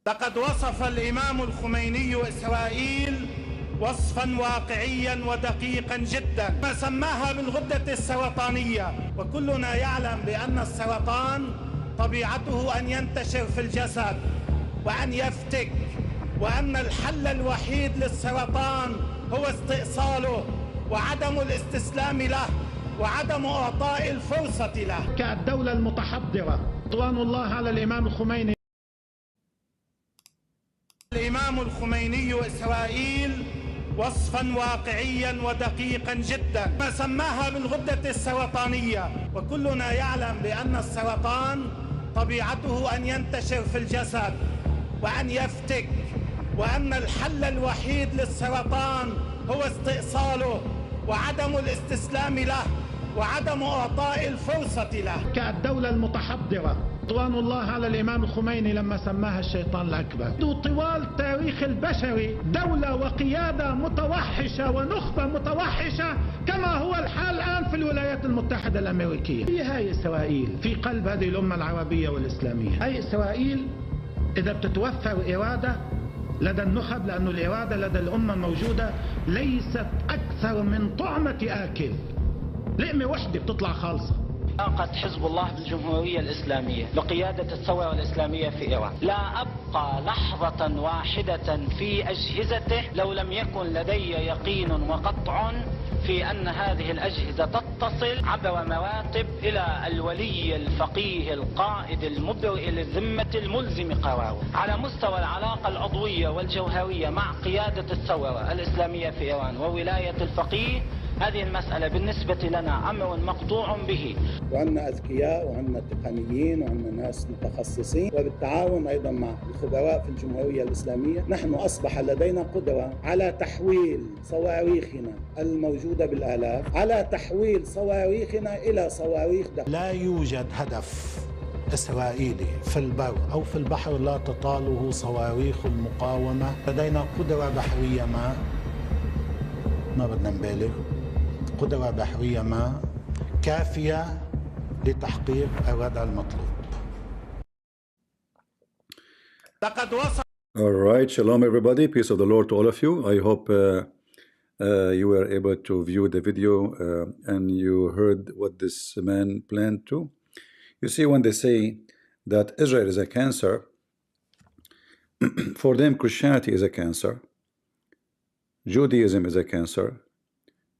لقد وصف الإمام الخميني إسرائيل وصفا واقعيا ودقيقا جدا، ما سماها بالغدة السرطانية، وكلنا يعلم بأن السرطان طبيعته أن ينتشر في الجسد وأن يفتك، وأن الحل الوحيد للسرطان هو استئصاله وعدم الاستسلام له وعدم إعطاء الفرصة له. كالدولة المتحضرة رضوان الله على الإمام الخميني. الإمام الخميني إسرائيل وصفا واقعيا ودقيقا جدا، ما سماها بالغدة السرطانية، وكلنا يعلم بأن السرطان طبيعته أن ينتشر في الجسد وأن يفتك، وأن الحل الوحيد للسرطان هو استئصاله وعدم الاستسلام له وعدم إعطاء الفرصة له. كالدولة المتحضرة رضوان الله على الإمام الخميني لما سماها الشيطان الأكبر. طوال التاريخ البشري دولة وقيادة متوحشة ونخبة متوحشة كما هو الحال الآن في الولايات المتحدة الأمريكية. هي هاي إسرائيل في قلب هذه الأمة العربية والإسلامية. هاي إسرائيل إذا بتتوفر إرادة لدى النخب، لأن الإرادة لدى الأمة موجودة، ليست أكثر من طعمة آكل، لقمة وحدة بتطلع خالصة. علاقة حزب الله بالجمهورية الإسلامية بقيادة الثورة الإسلامية في إيران، لا أبقى لحظة واحدة في أجهزته لو لم يكن لدي يقين وقطع في أن هذه الأجهزة تتصل عبر مراتب إلى الولي الفقيه القائد المبرئ للذمة الملزم قراره. على مستوى العلاقة العضوية والجوهرية مع قيادة الثورة الإسلامية في إيران وولاية الفقيه، هذه المسألة بالنسبة لنا أمر مقطوع به. وعندنا أذكياء وعندنا تقنيين وعندنا ناس متخصصين، وبالتعاون أيضا مع الخبراء في الجمهورية الإسلامية نحن أصبح لدينا قدرة على تحويل صواريخنا الموجودة بالآلاف، على تحويل صواريخنا إلى صواريخ دقيقة. لا يوجد هدف إسرائيلي في البر أو في البحر لا تطاله صواريخ المقاومة. لدينا قدرة بحرية ما بدنا نبالغ، قدرة بحرية كافية لتحقيق الردع المطلوب. All right, shalom everybody, peace of the Lord to all of you. I hope you were able to view the video and you heard what this man planned to. You see, when they say that Israel is a cancer, for them Christianity is a cancer, Judaism is a cancer,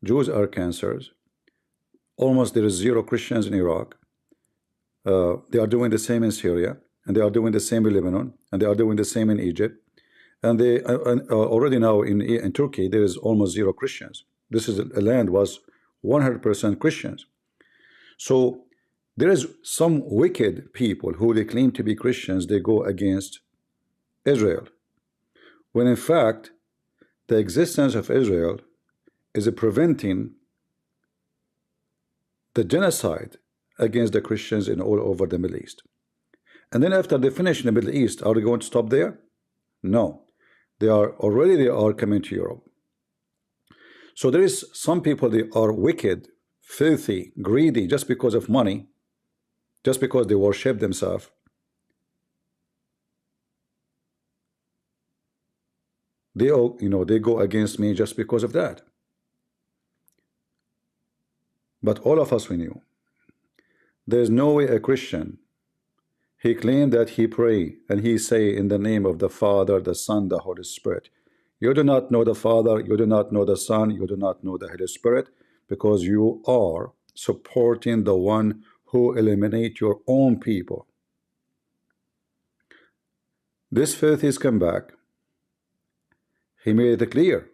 Jews are cancers. Almost there is zero Christians in Iraq. They are doing the same in Syria, and they are doing the same in Lebanon, and they are doing the same in Egypt, and they already now in Turkey there is almost zero Christians. This is a land was 100% Christians. So there is some wicked people who they claim to be Christians. They go against Israel, when in fact the existence of Israel is preventing the genocide against the Christians in all over the Middle East. And then after they finish in the Middle East, are they going to stop there? No, they are coming to Europe. So there is some people, they are wicked, filthy, greedy, just because of money, just because they worship themselves. They all, they go against me just because of that. But all of us, we knew there's no way a Christian, he claimed that he pray and he say in the name of the Father, the Son, the Holy Spirit. You do not know the Father, you do not know the Son, you do not know the Holy Spirit, because you are supporting the one who eliminate your own people. This faith is come back. He made it clear.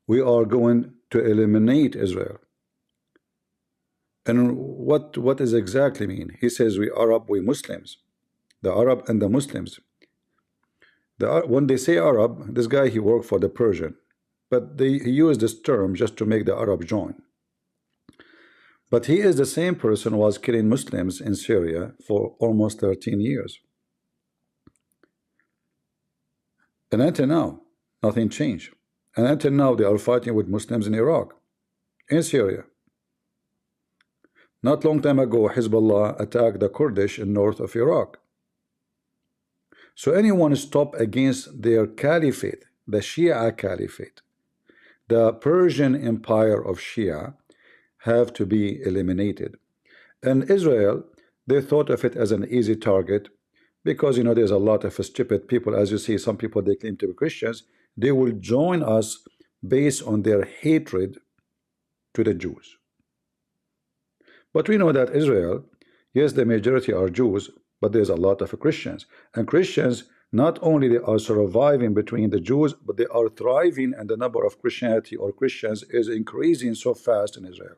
We are going to eliminate Israel. And what does exactly mean? He says we Arab, we Muslims. The Arab and the Muslims. When they say Arab, this guy, he worked for the Persian. But he used this term just to make the Arab join. But he is the same person who was killing Muslims in Syria for almost 13 years. And until now, nothing changed. And until now, they are fighting with Muslims in Iraq, in Syria. Not long time ago, Hezbollah attacked the Kurdish in north of Iraq. So anyone stop against their caliphate, the Shia caliphate, the Persian empire of Shia, have to be eliminated. And Israel, they thought of it as an easy target because, you know, there's a lot of stupid people. As you see, some people, they claim to be Christians. They will join us based on their hatred to the Jews. But we know that Israel, yes, the majority are Jews, but there's a lot of Christians. And Christians, not only they are surviving between the Jews, but they are thriving, and the number of Christianity or Christians is increasing so fast in Israel.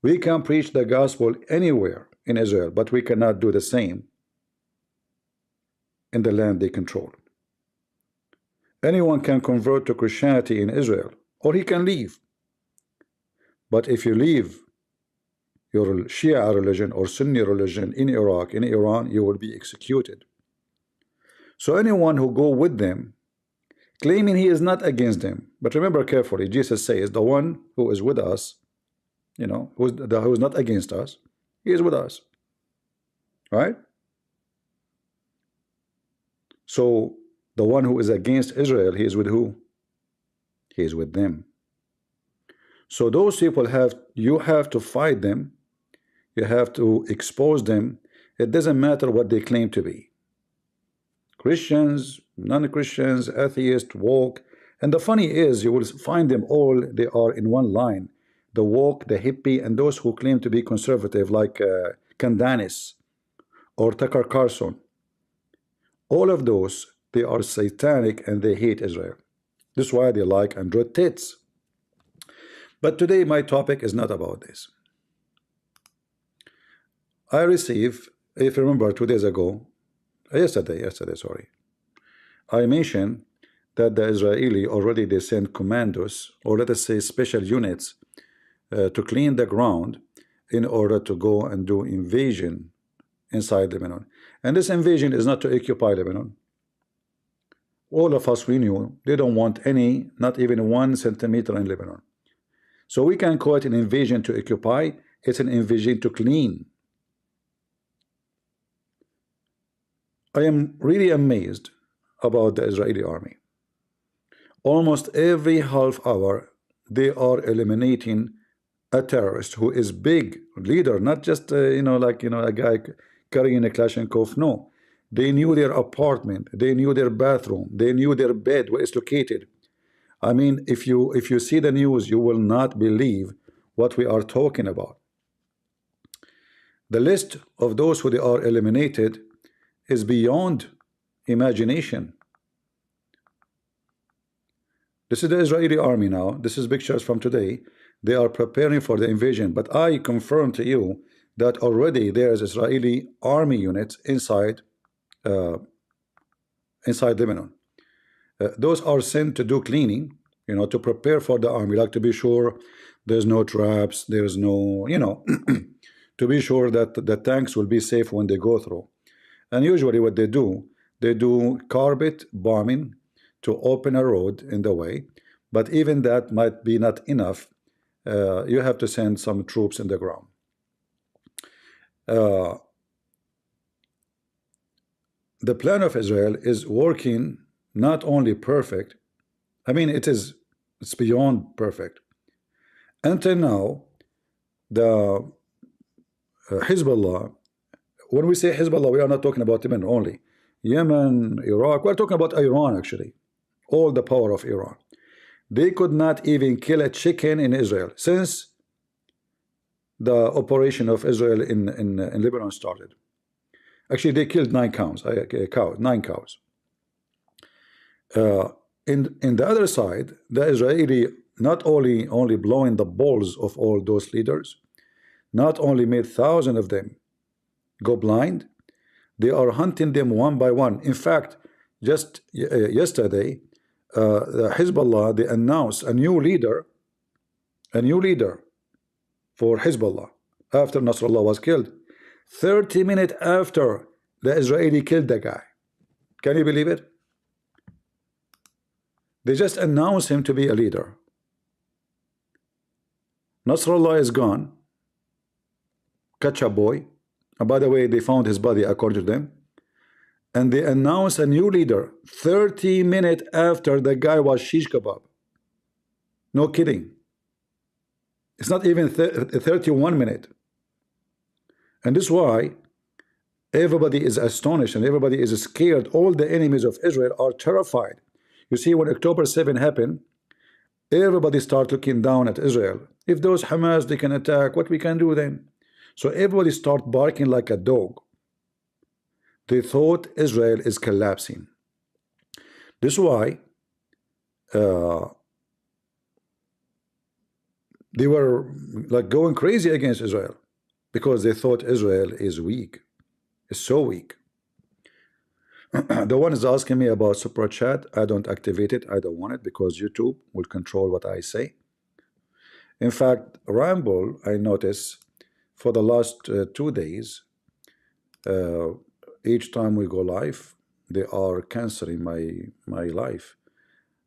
We can preach the gospel anywhere in Israel, but we cannot do the same in the land they control. Anyone can convert to Christianity in Israel, or he can leave. But if you leave your Shia religion or Sunni religion in Iraq, in Iran, you will be executed. So anyone who go with them, claiming he is not against them, but remember carefully, Jesus says, the one who is with us, you know, who is not against us, he is with us, right? So the one who is against Israel, he is with who? He is with them. So those people you have to fight them. You have to expose them. It doesn't matter what they claim to be. Christians, non-Christians, atheists, woke. And the funny is, you will find them all, they are in one line. The woke, the hippie, and those who claim to be conservative, like Candanis or Tucker Carlson. All of those, they are satanic and they hate Israel. This is why they like Android tits. But today my topic is not about this. I received, if you remember 2 days ago, yesterday, sorry, I mentioned that the Israeli already they sent commandos, or let us say special units, to clean the ground in order to go and do invasion inside Lebanon. And this invasion is not to occupy Lebanon. All of us, we knew they don't want any, not even 1 centimeter in Lebanon. So we can call it an invasion to occupy. It's an invasion to clean. I am really amazed about the Israeli army. Almost every half hour, they are eliminating a terrorist who is big leader, not just you know, like, you know, a guy carrying a Kalashnikov. No, they knew their apartment, they knew their bathroom, they knew their bed where it's located. I mean, if you see the news, you will not believe what we are talking about. The list of those who they are eliminated is beyond imagination. This is the Israeli army now. This is pictures from today. They are preparing for the invasion. But I confirm to you that already there is Israeli army units inside Lebanon. Those are sent to do cleaning, you know, to prepare for the army, like to be sure there's no traps, there's no, you know, to be sure that the tanks will be safe when they go through. And usually what they do carpet bombing to open a road in the way. But even that might be not enough. You have to send some troops in the ground. The plan of Israel is working not only perfect, I mean it's beyond perfect. Until now, the Hezbollah, when we say Hezbollah, we are not talking about Yemen only. Yemen, Iraq, we're talking about Iran actually. All the power of Iran. They could not even kill a chicken in Israel since the operation of Israel in Lebanon started. Actually, they killed 9 cows. 9 cows. In the other side, the Israeli not only blowing the balls of all those leaders, not only made thousands of them go blind, they are hunting them one by one. In fact, just yesterday, the Hezbollah, they announced a new leader for Hezbollah after Nasrallah was killed. 30 minutes after the Israeli killed the guy. Can you believe it? They just announced him to be a leader. Nasrallah is gone. Catch a boy. And by the way, they found his body according to them. and they announced a new leader 30 minutes after the guy was shish kebab. No kidding. It's not even 31 minutes. And this is why everybody is astonished and everybody is scared. All the enemies of Israel are terrified. You see, when October 7 happened, everybody start looking down at Israel. If those Hamas, they can attack, what we can do then? So everybody start barking like a dog. They thought Israel is collapsing. This is why they were like going crazy against Israel, because they thought Israel is weak. It's so weak. The one is asking me about super chat. I don't activate it. I don't want it because YouTube will control what I say. In fact, Ramble, I notice for the last 2 days, each time we go live, they are canceling my life.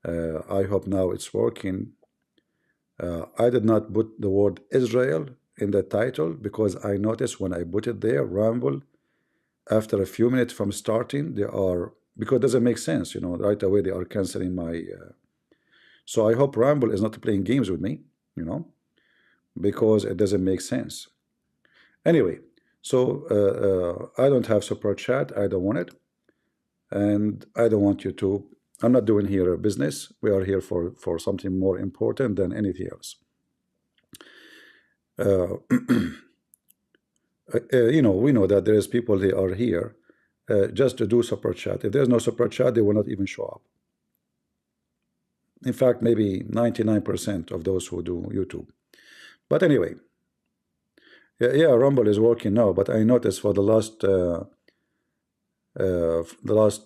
I hope now it's working. I did not put the word Israel in the title because I noticed when I put it there, Ramble, after a few minutes from starting, they are, because it doesn't make sense, you know, right away they are canceling my, so I hope Ramble is not playing games with me, you know, because it doesn't make sense. Anyway, so I don't have super chat, I don't want it, and I don't want YouTube. I'm not doing here a business. We are here for something more important than anything else. You know, we know that there is people, they are here just to do super chat. If there's no super chat, they will not even show up. In fact, maybe 99% of those who do YouTube. But anyway, yeah, Rumble is working now. But I noticed for the last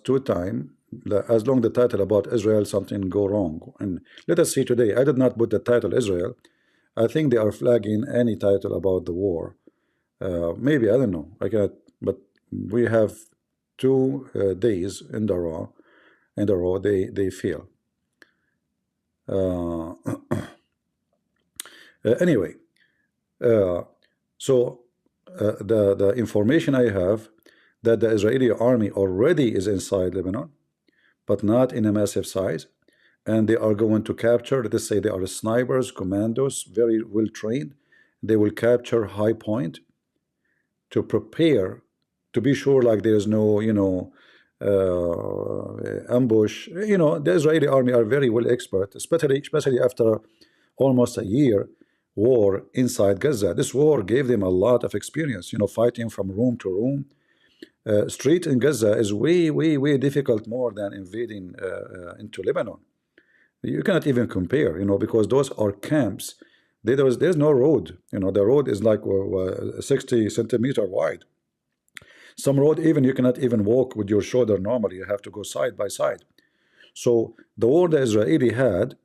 2 times, as long the title about Israel, something go wrong. And let us see today. I did not put the title Israel. I think they are flagging any title about the war. Maybe, I don't know. I cannot, but we have 2 days in the row. They fail. Anyway, so the information I have that the Israeli army already is inside Lebanon, but not in a massive size, and they are going to capture, let us say they are snipers, commandos, very well trained. They will capture high point to prepare, to be sure like there is no, you know, ambush. You know, the Israeli army are very well expert, especially after almost a year war inside Gaza. This war gave them a lot of experience, you know, fighting from room to room. Street in Gaza is way difficult, more than invading into Lebanon. You cannot even compare, you know, because those are camps. There's no road, you know. The road is like 60 centimeters wide. Some road even you cannot even walk with your shoulder normally. You have to go side by side. So the war the Israeli had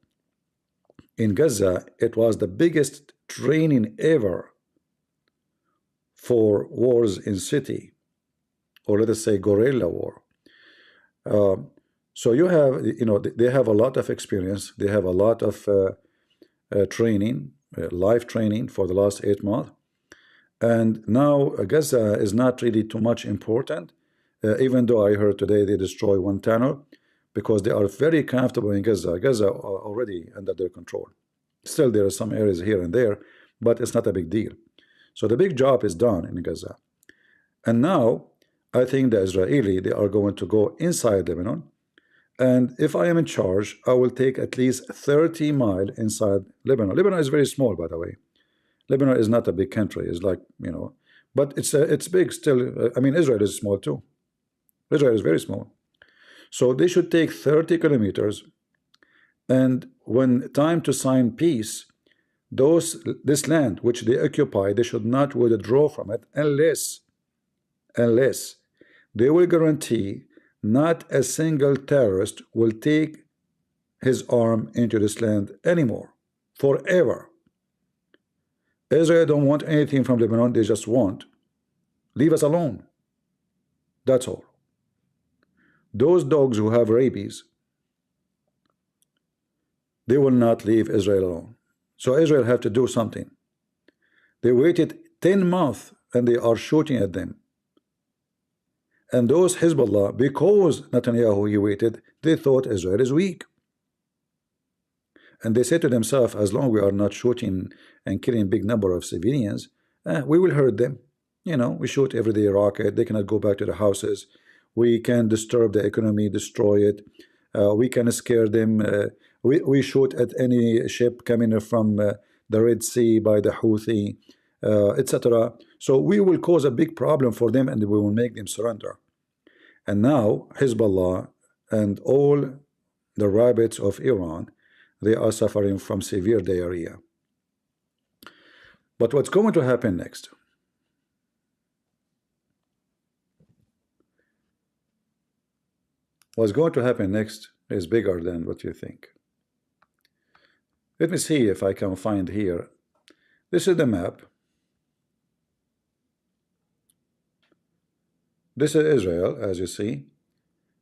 in Gaza, it was the biggest training ever for wars in city, or let us say guerrilla war. So you have, you know, they have a lot of experience. They have a lot of training, live training for the last 8 months. And now Gaza is not really too much important, even though I heard today they destroy 1 tunnel, because they are very comfortable in Gaza. Gaza are already under their control. Still, there are some areas here and there, but it's not a big deal. So the big job is done in Gaza. And now I think the Israeli, they are going to go inside Lebanon. And if I am in charge, I will take at least 30 miles inside Lebanon. Lebanon is very small, by the way. Lebanon is not a big country. It's like, you know, but it's big still. I mean, Israel is small too. Israel is very small. So they should take 30 kilometers. And when time to sign peace, this land which they occupy, they should not withdraw from it unless they will guarantee not a single terrorist will take his arm into this land anymore, forever. Israel don't want anything from Lebanon. They just want, leave us alone. That's all. Those dogs who have rabies, they will not leave Israel alone. So Israel have to do something. They waited 10 months and they are shooting at them. And those Hezbollah, because Netanyahu he waited, they thought Israel is weak. And they said to themselves, as long as we are not shooting and killing big number of civilians, we will hurt them. You know, we shoot every day rocket, they cannot go back to their houses. We can disturb the economy, destroy it. We can scare them. We shoot at any ship coming from the Red Sea by the Houthi, etc. So we will cause a big problem for them and we will make them surrender. And now Hezbollah and all the rabbits of Iran, they are suffering from severe diarrhea. But what's going to happen next? What's going to happen next is bigger than what you think. Let me see if I can find here. This is the map. This is Israel, as you see.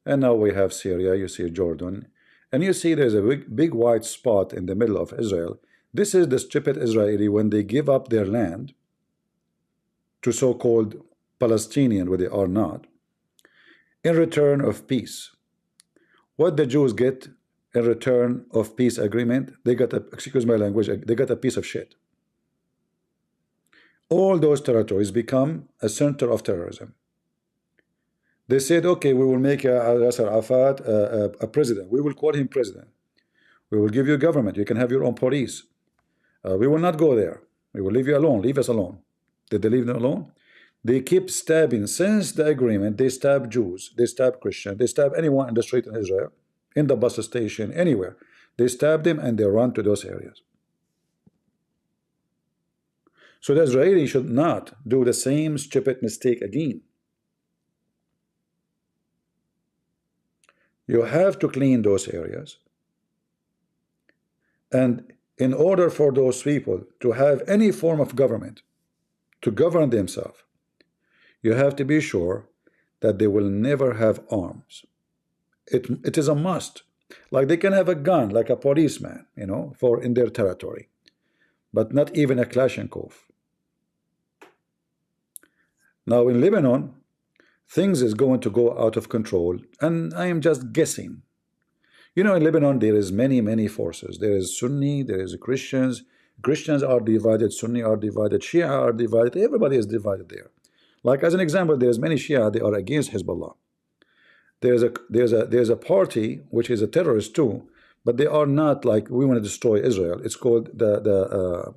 And now we have Syria, you see Jordan. And you see there's a big white spot in the middle of Israel. This is the stupid Israeli when they give up their land to so-called Palestinian, where they are not, in return of peace. What the Jews get in return of peace agreement, they got a, excuse my language, they got a piece of shit. All those territories become a center of terrorism. They said, okay, we will make Yasser Arafat a president. We will call him president. We will give you government. You can have your own police. We will not go there. We will leave you alone. Leave us alone. Did they leave them alone? They keep stabbing. Since the agreement, they stab Jews. They stab Christians. They stab anyone in the street in Israel, in the bus station, anywhere. They stab them and they run to those areas. So the Israeli should not do the same stupid mistake again. You have to clean those areas. And in order for those people to have any form of government, to govern themselves, you have to be sure that they will never have arms. It is a must. Like they can have a gun, like a policeman, you know, for in their territory, but not even a Kalashnikov. Now in Lebanon, things is going to go out of control, and I am just guessing. You know, in Lebanon there is many forces. There is Sunni, there is Christians. Christians are divided, Sunni are divided, Shia are divided. Everybody is divided there. Like as an example, there is many Shia, they are against Hezbollah. There's a party which is a terrorist too, but they are not like we want to destroy Israel. It's called the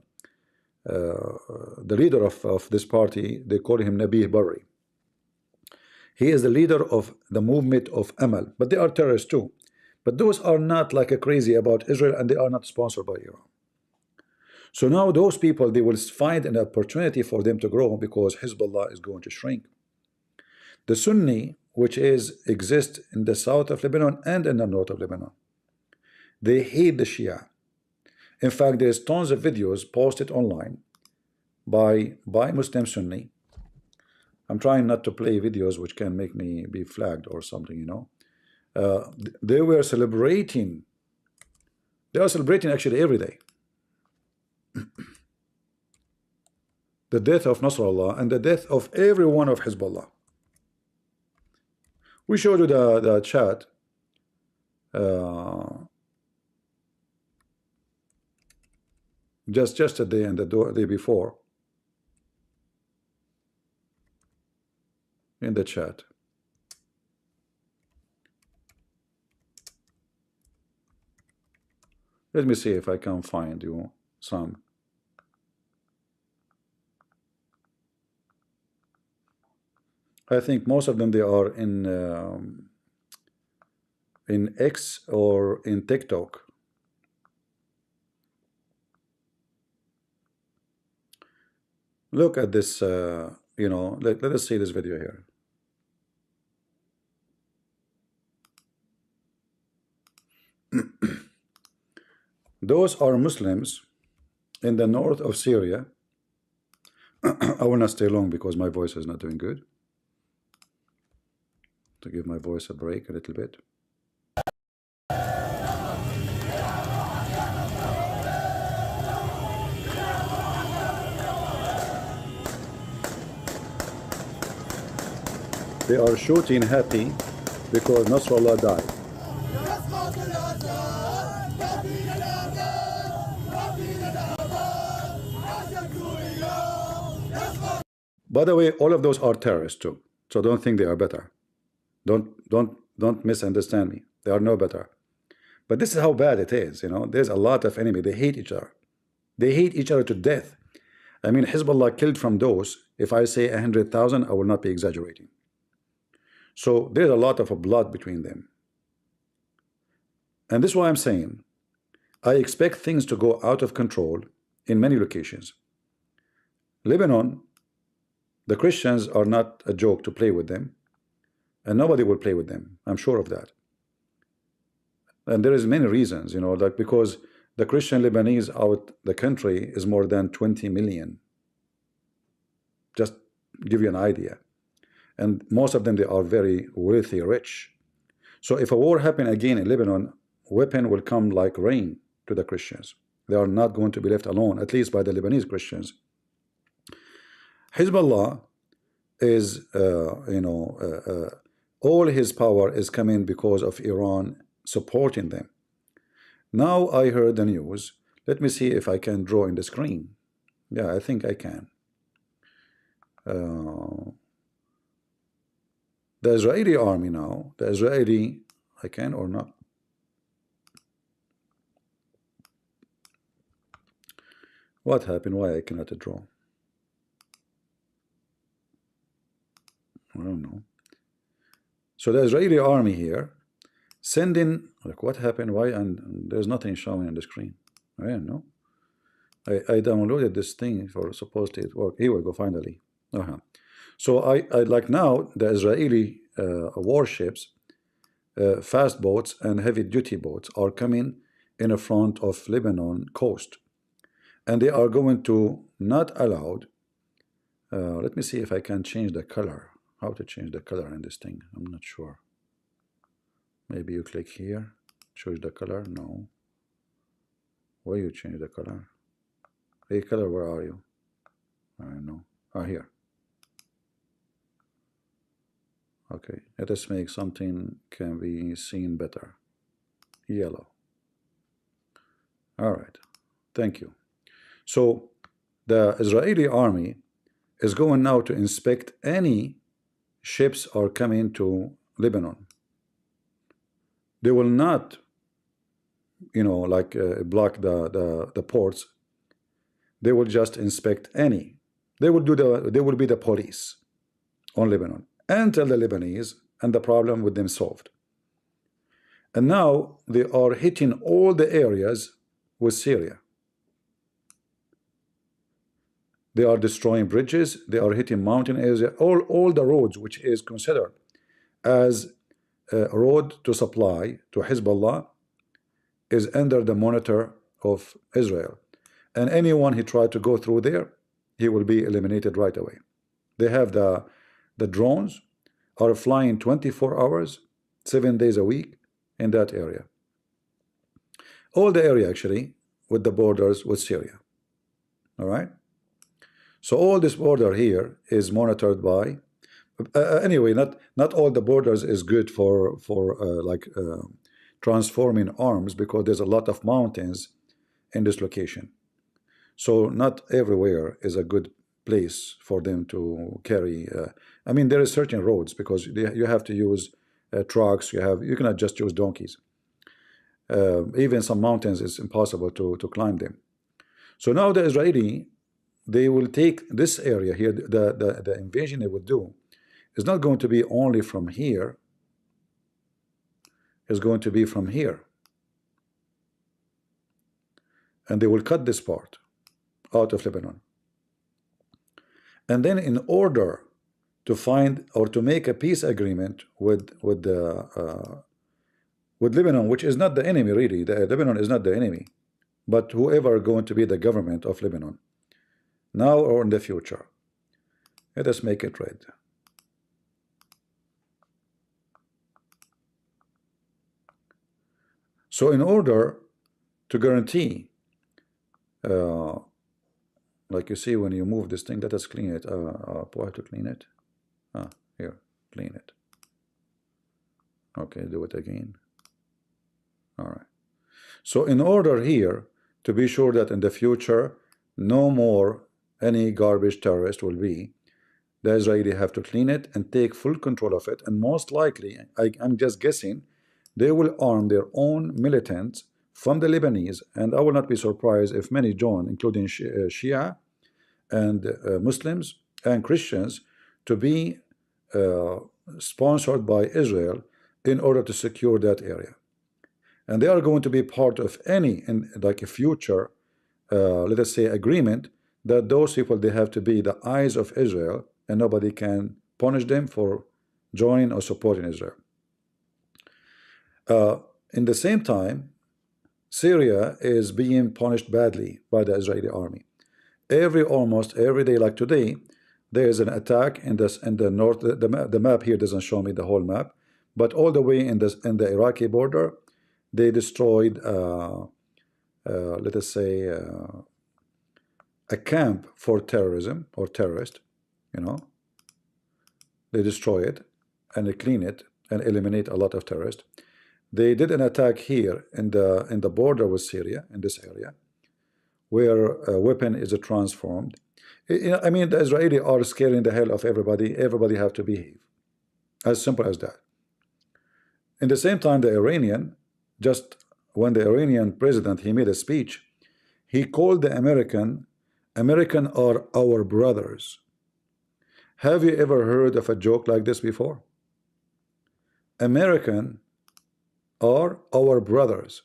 leader of this party. They call him Nabih Barri. He is the leader of the movement of Amal, but they are terrorists too. But those are not like a crazy about Israel, and they are not sponsored by Iran. So now those people, they will find an opportunity for them to grow because Hezbollah is going to shrink. The Sunni, which exists in the south of Lebanon and in the north of Lebanon, they hate the Shia. In fact, there's tons of videos posted online by Muslim Sunni. I'm trying not to play videos which can make me be flagged or something, you know. They were celebrating. They are celebrating actually every day the death of Nasrallah and the death of every one of Hezbollah. We showed you the chat. Just yesterday and the day before in the chat. Let me see if I can find you some. I think most of them, they are in X or in TikTok. Look at this, you know, let us see this video here. Those are Muslims in the north of Syria. I will not stay long because my voice is not doing good. To give my voice a break a little bit. They are shooting happy because Nasrallah died. By the way, all of those are terrorists too. So don't think they are better. Don't misunderstand me. They are no better. But this is how bad it is. You know, there's a lot of enemy. They hate each other. They hate each other to death. I mean, Hezbollah killed from those. If I say 100,000, I will not be exaggerating. So there's a lot of blood between them. And this is why I'm saying I expect things to go out of control in many locations. Lebanon, the Christians are not a joke to play with them, and nobody will play with them. I'm sure of that. And there is many reasons, you know, like because the Christian Lebanese out the country is more than 20 million. Just give you an idea. And most of them, they are very wealthy, rich. So if a war happen again in Lebanon, weapon will come like rain to the Christians. They are not going to be left alone, at least by the Lebanese Christians. Hezbollah is, all his power is coming because of Iran supporting them. Now I heard the news. Let me see if I can draw in the screen. Yeah, I think I can. The Israeli army now, I can or not? What happened? Why I cannot draw? I don't know. So the Israeli army here sending, like, what happened? Why? And there's nothing showing on the screen. I don't know. I downloaded this thing for supposedly it work. Here we go. Finally. So I like now the Israeli warships, fast boats and heavy duty boats are coming in front of Lebanon coast, and they are going to not allowed. Let me see if I can change the color. How to change the color in this thing? I'm not sure. Maybe you click here, choose the color. No. Where you change the color? Hey, color, where are you? I don't know. Here. Okay, let us make something can be seen better. Yellow. All right, thank you. So the Israeli army is going now to inspect any ships are coming to Lebanon. They will not, block the ports. They will just inspect any. They will be the police on Lebanon until the Lebanese and the problem with them solved. And now they are hitting all the areas with Syria. They are destroying bridges. They are hitting mountain areas. All the roads which is considered as a road to supply to Hezbollah is under the monitor of Israel. And anyone who tried to go through there, he will be eliminated right away. They have the drones are flying 24 hours, 7 days a week in that area. All the area actually with the borders with Syria. All right. So all this border here is monitored by. Anyway, not all the borders is good for transforming arms because there's a lot of mountains in this location. So not everywhere is a good place for them to carry. I mean, there is certain roads because you have to use trucks. You cannot just use donkeys. Even some mountains is impossible to climb them. So now the Israeli, they will take this area here. The invasion they will do is not going to be only from here. It's going to be from here, and they will cut this part out of Lebanon. And then in order to find or to make a peace agreement with Lebanon, which is not the enemy really, Lebanon is not the enemy, but whoever going to be the government of Lebanon, now or in the future. Let us make it red. So in order to guarantee, like you see when you move this thing, let us clean it. How to clean it? Here. clean it. Okay, do it again. All right. So in order here to be sure that in the future no more any garbage terrorist will be, the Israeli have to clean it and take full control of it, and most likely, I'm just guessing, they will arm their own militants from the Lebanese, and I will not be surprised if many join, including Shia and Muslims and Christians, to be sponsored by Israel in order to secure that area. And they are going to be part of any, like a future, let us say, agreement that those people, they have to be the eyes of Israel, and nobody can punish them for joining or supporting Israel. In the same time, Syria is being punished badly by the Israeli army. Almost every day, like today, there is an attack in the north. The map here doesn't show me the whole map, but all the way in the Iraqi border, they destroyed, let us say, a camp for terrorism or terrorist. They destroy it and they clean it and eliminate a lot of terrorists. They did an attack here in the border with Syria, in this area, where a weapon is transformed. I mean, the Israeli are scaring the hell of everybody. Everybody have to behave. As simple as that. In the same time, the Iranian, just when the Iranian president, he made a speech, he called the American are our brothers. Have you ever heard of a joke like this before? American are our brothers.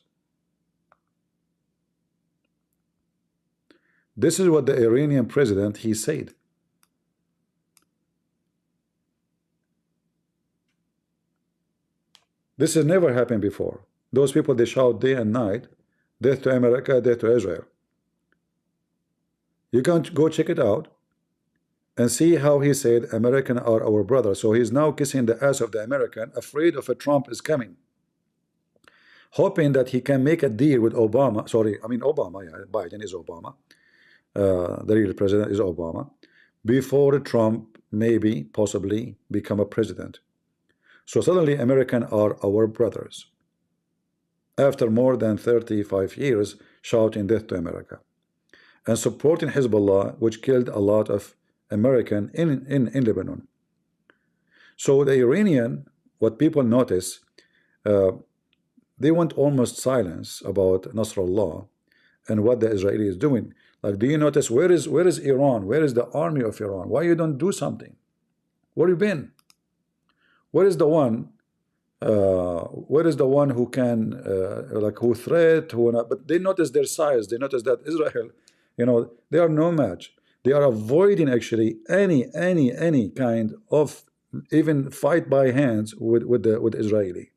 This is what the Iranian president, he said. This has never happened before. Those people, they shout day and night, death to America, death to Israel. You can go check it out and see how he said American are our brothers. So he's now kissing the ass of the American, afraid of a Trump is coming, hoping that he can make a deal with Obama. Obama, yeah, Biden is Obama. The real president is Obama, before Trump maybe, possibly become a president. So suddenly American are our brothers, after more than 35 years shouting death to America and supporting Hezbollah, which killed a lot of American in Lebanon. So the Iranian, what people notice, they want almost silence about Nasrallah and what the Israeli is doing. Like, do you notice where is Iran? Where is the army of Iran? Why you don't do something? Where you been? Where is the one? Where is the one who can who threat? Who not? But they notice their size. They notice that Israel, they are no match. They are avoiding actually any kind of even fight by hands with Israeli,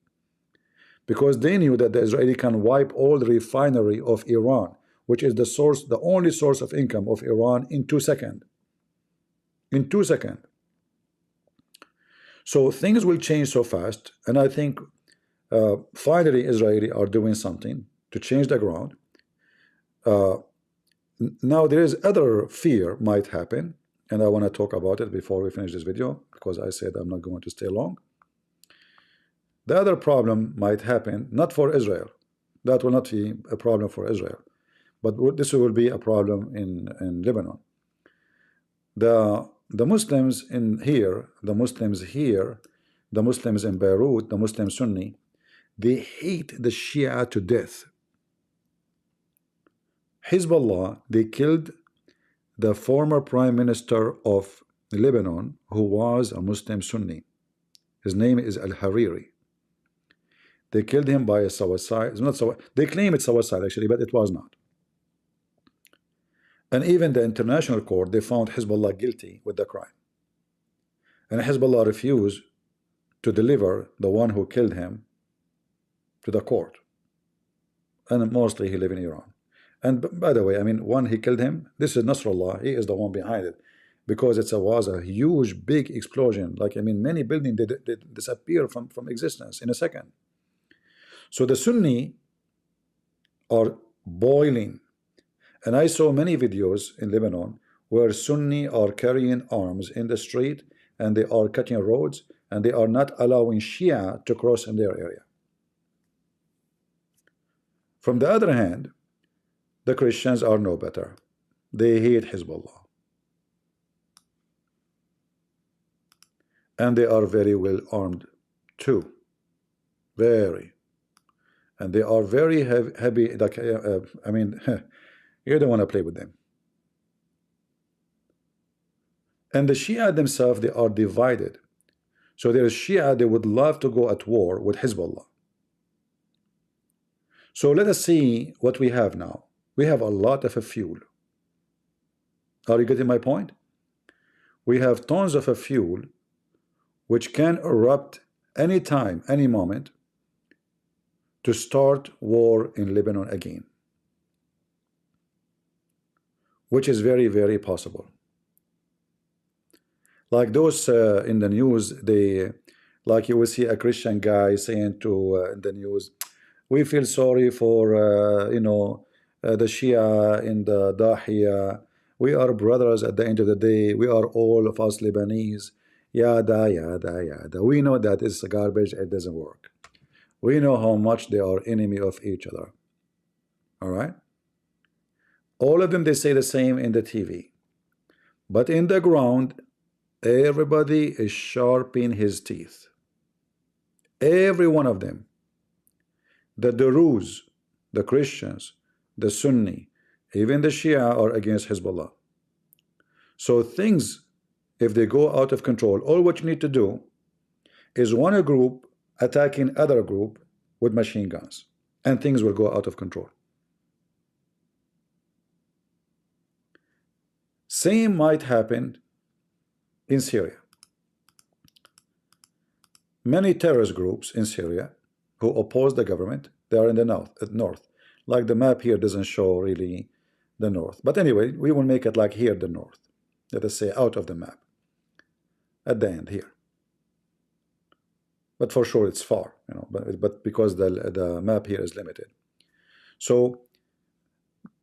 because they knew that the Israeli can wipe all the refinery of Iran, which is the only source of income of Iran, in 2 seconds. In 2 seconds. So things will change so fast, and I think finally Israeli are doing something to change the ground. Now there is other fear might happen, and I want to talk about it before we finish this video, because I said I'm not going to stay long. The other problem might happen, not for Israel. That will not be a problem for Israel, but this will be a problem in Lebanon. The Muslims here, the Muslims in Beirut, the Muslim Sunni, they hate the Shia to death. Hezbollah, they killed the former prime minister of Lebanon, who was a Muslim Sunni. His name is Al-Hariri. They killed him by a suicide. It's not suicide. They claim it's suicide actually, but it was not. And even the international court, they found Hezbollah guilty with the crime. And Hezbollah refused to deliver the one who killed him to the court. And mostly he lives in Iran. And by the way, I mean, when he killed him, this is Nasrallah. He is the one behind it, because it was a huge, big explosion. Like, I mean, many buildings they disappear from existence in a second. So the Sunni are boiling. And I saw many videos in Lebanon where Sunni are carrying arms in the street, and they are cutting roads, and they are not allowing Shia to cross in their area. From the other hand, the Christians are no better. They hate Hezbollah. And they are very well armed too. Very. And they are very heavy. Like, I mean, you don't want to play with them. And the Shia themselves, they are divided. So there is Shia, they would love to go at war with Hezbollah. So let us see what we have now. We have a lot of fuel. Are you getting my point? We have tons of fuel which can erupt any time, any moment, to start war in Lebanon again, which is very, very possible. Like those in the news, they, like you will see a Christian guy saying to in the news, we feel sorry for the Shia in the Dawah. We are brothers at the end of the day. We are all of us Lebanese. Yada, yada, yada. We know that it's garbage. It doesn't work. We know how much they are enemy of each other. All right? All of them, they say the same in the TV. But in the ground, everybody is sharpening his teeth. Every one of them. The Druze, the Christians, the Sunni, even the Shia are against Hezbollah. So things, if they go out of control, all what you need to do is one group attacking other group with machine guns, and things will go out of control. Same might happen in Syria. Many terrorist groups in Syria who oppose the government, they are in the north. Like the map here doesn't show really the north. But anyway, we will make it like here, the north. Let us say out of the map. At the end here. But for sure it's far, but because the map here is limited. So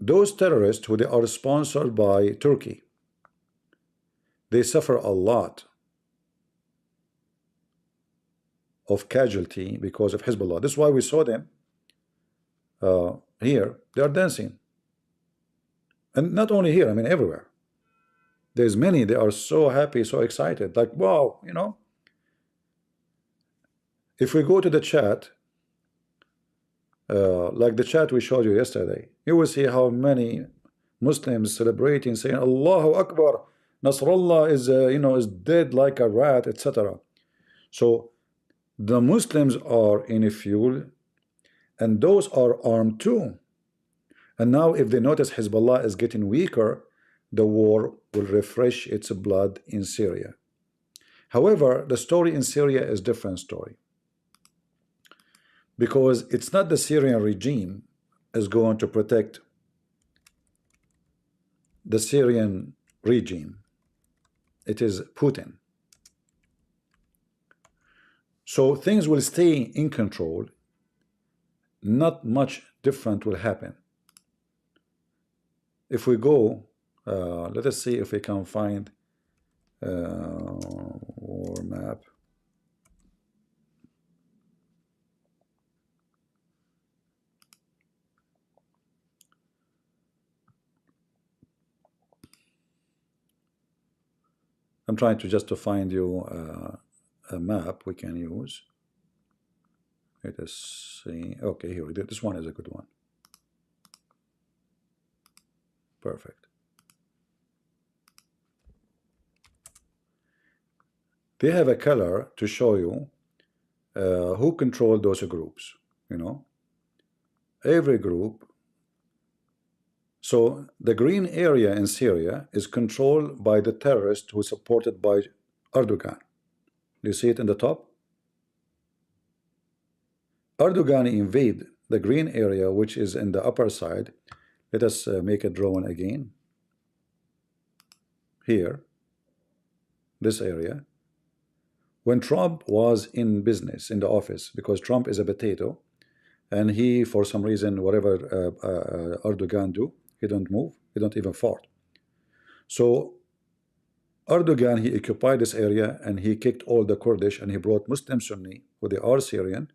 those terrorists who they are sponsored by Turkey, they suffer a lot of casualty because of Hezbollah. This is why we saw them here. They are dancing. And not only here, I mean everywhere. There's many, they are so happy, so excited, like wow, If we go to the chat, like the chat we showed you yesterday, you will see how many Muslims celebrating, saying Allahu Akbar, Nasrallah is is dead like a rat, etc. So the Muslims are in fuel, and those are armed too. And now if they notice Hezbollah is getting weaker, the war will refresh its blood in Syria. However, the story in Syria is a different story. Because it's not the Syrian regime is going to protect the Syrian regime. It is Putin. So things will stay in control. Not much different will happen. If we go, let us see if we can find war map. I'm trying to find you a map we can use. Let us see. Okay, here we go. This one is a good one. Perfect. They have a color to show you who control those groups. Every group. So the green area in Syria is controlled by the terrorists who are supported by Erdogan. You see it in the top? Erdogan invade the green area, which is in the upper side. Let us make a drawing again. Here, this area. When Trump was in business, in the office, because Trump is a potato, and he, for some reason, whatever Erdogan do, he don't move, he don't even fart. So Erdogan, he occupied this area and he kicked all the Kurdish and he brought Muslim Sunni, who they are Syrian,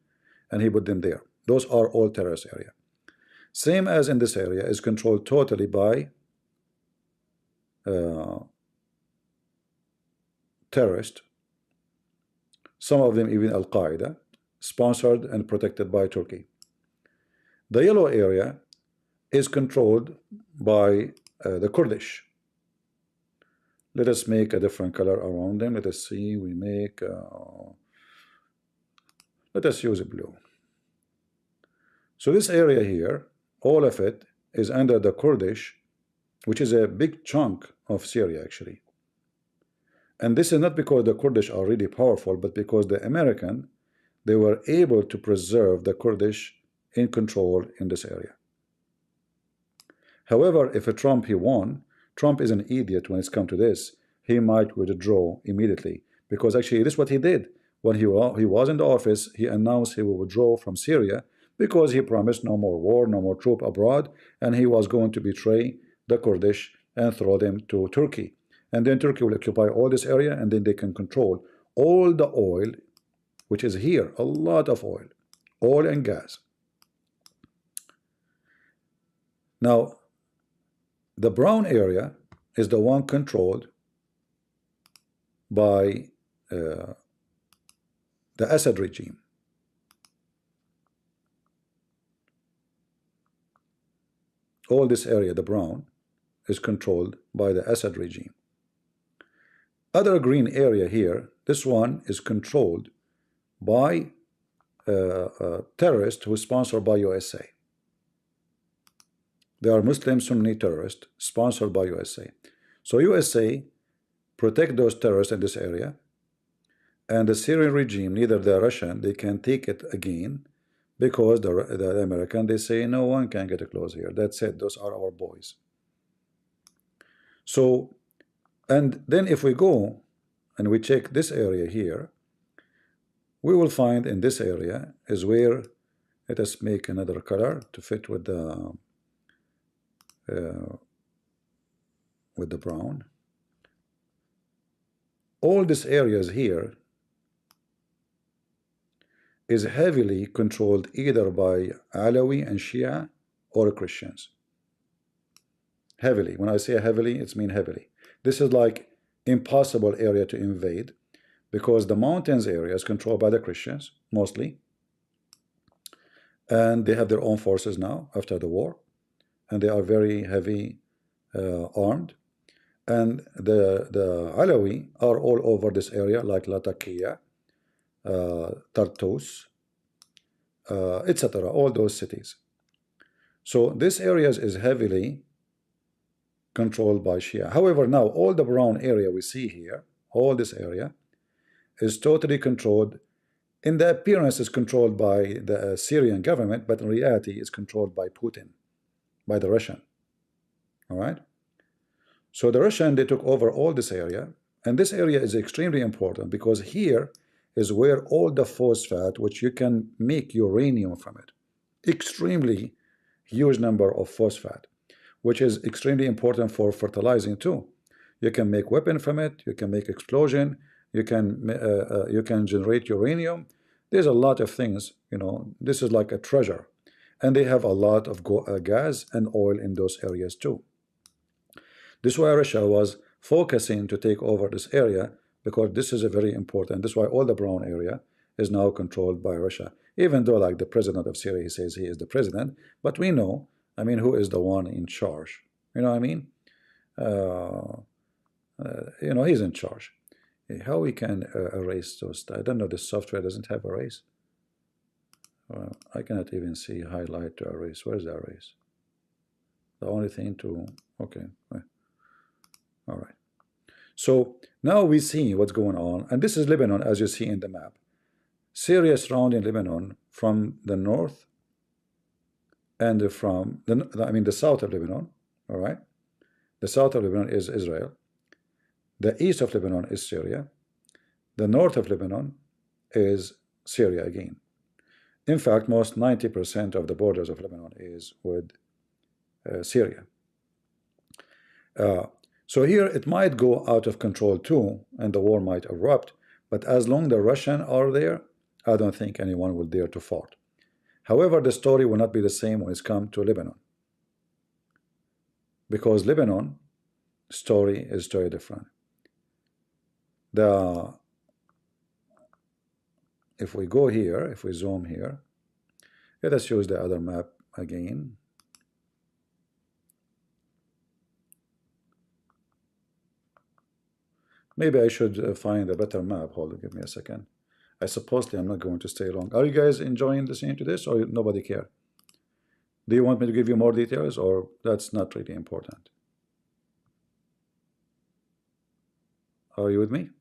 and he put them there. Those are all terrorist area. Same as in this area is controlled totally by terrorists. Some of them even Al-Qaeda, sponsored and protected by Turkey. The yellow area is controlled by the Kurdish. Let us make a different color around them. Let us see, we make, let us use a blue. So this area here, all of it is under the Kurdish, which is a big chunk of Syria actually. And this is not because the Kurdish are really powerful, but because the American, they were able to preserve the Kurdish in control in this area. However, if a Trump he won, Trump is an idiot when it's come to this. He might withdraw immediately, because actually this is what he did. When he was in the office, he announced he will withdraw from Syria because he promised no more war, no more troop abroad, and he was going to betray the Kurdish and throw them to Turkey. And then Turkey will occupy all this area, and then they can control all the oil, which is here, a lot of oil and gas. Now, the brown area is the one controlled by the Assad regime. All this area, the brown, is controlled by the Assad regime. Other green area here, this one is controlled by terrorists who are sponsored by USA. They are Muslim Sunni terrorists sponsored by USA. So USA protect those terrorists in this area, and the Syrian regime, neither the Russian, they can take it again, because the American, they say no one can get close here. That's it. Those are our boys. So, and then if we go and we check this area here, we will find in this area is where, let us make another color to fit with the brown. All these areas here is heavily controlled either by Alawi and Shia or Christians. Heavily. When I say heavily, it's mean heavily. This is like impossible area to invade, because the mountains area is controlled by the Christians mostly, and they have their own forces now after the war, and they are very heavy armed. And the Alawi are all over this area, like Latakia, Tartus, etc., all those cities. So this area is heavily controlled by Shia. However, now all the brown area we see here, all this area is totally controlled. In the appearance is controlled by the Syrian government, but in reality is controlled by Putin, by the Russian. All right. So the Russian, they took over all this area, and this area is extremely important because here is where all the phosphate, which you can make uranium from it, extremely huge number of phosphate, which is extremely important for fertilizing too. You can make weapon from it, you can make explosion, you can generate uranium. There's a lot of things, you know. This is like a treasure, and they have a lot of gas and oil in those areas too. This is why Russia was focusing to take over this area, because this is a very important. This is why all the brown area is now controlled by Russia. Even though, like the president of Syria, he says he is the president, but we know, I mean, who is the one in charge? You know what I mean? You know, he's in charge. How we can erase those? I don't know. This software doesn't have erase. I cannot even see highlight to erase. Where's the erase? The only thing to, okay. All right. So now we see what's going on, and this is Lebanon, as you see in the map. Syria surrounding Lebanon from the north and from the south of Lebanon. All right. The south of Lebanon is Israel. The east of Lebanon is Syria. The north of Lebanon is Syria again. In fact, most 90% of the borders of Lebanon is with Syria. So here it might go out of control too, and the war might erupt. But as long the Russians are there, I don't think anyone will dare to fight. However, the story will not be the same when it's come to Lebanon, because Lebanon story is very different. If we go here, if we zoom here, let us use the other map again. Maybe I should find a better map. Hold on, give me a second. I supposedly I'm not going to stay long. Are you guys enjoying listening to this, or nobody care? Do you want me to give you more details, or that's not really important? Are you with me?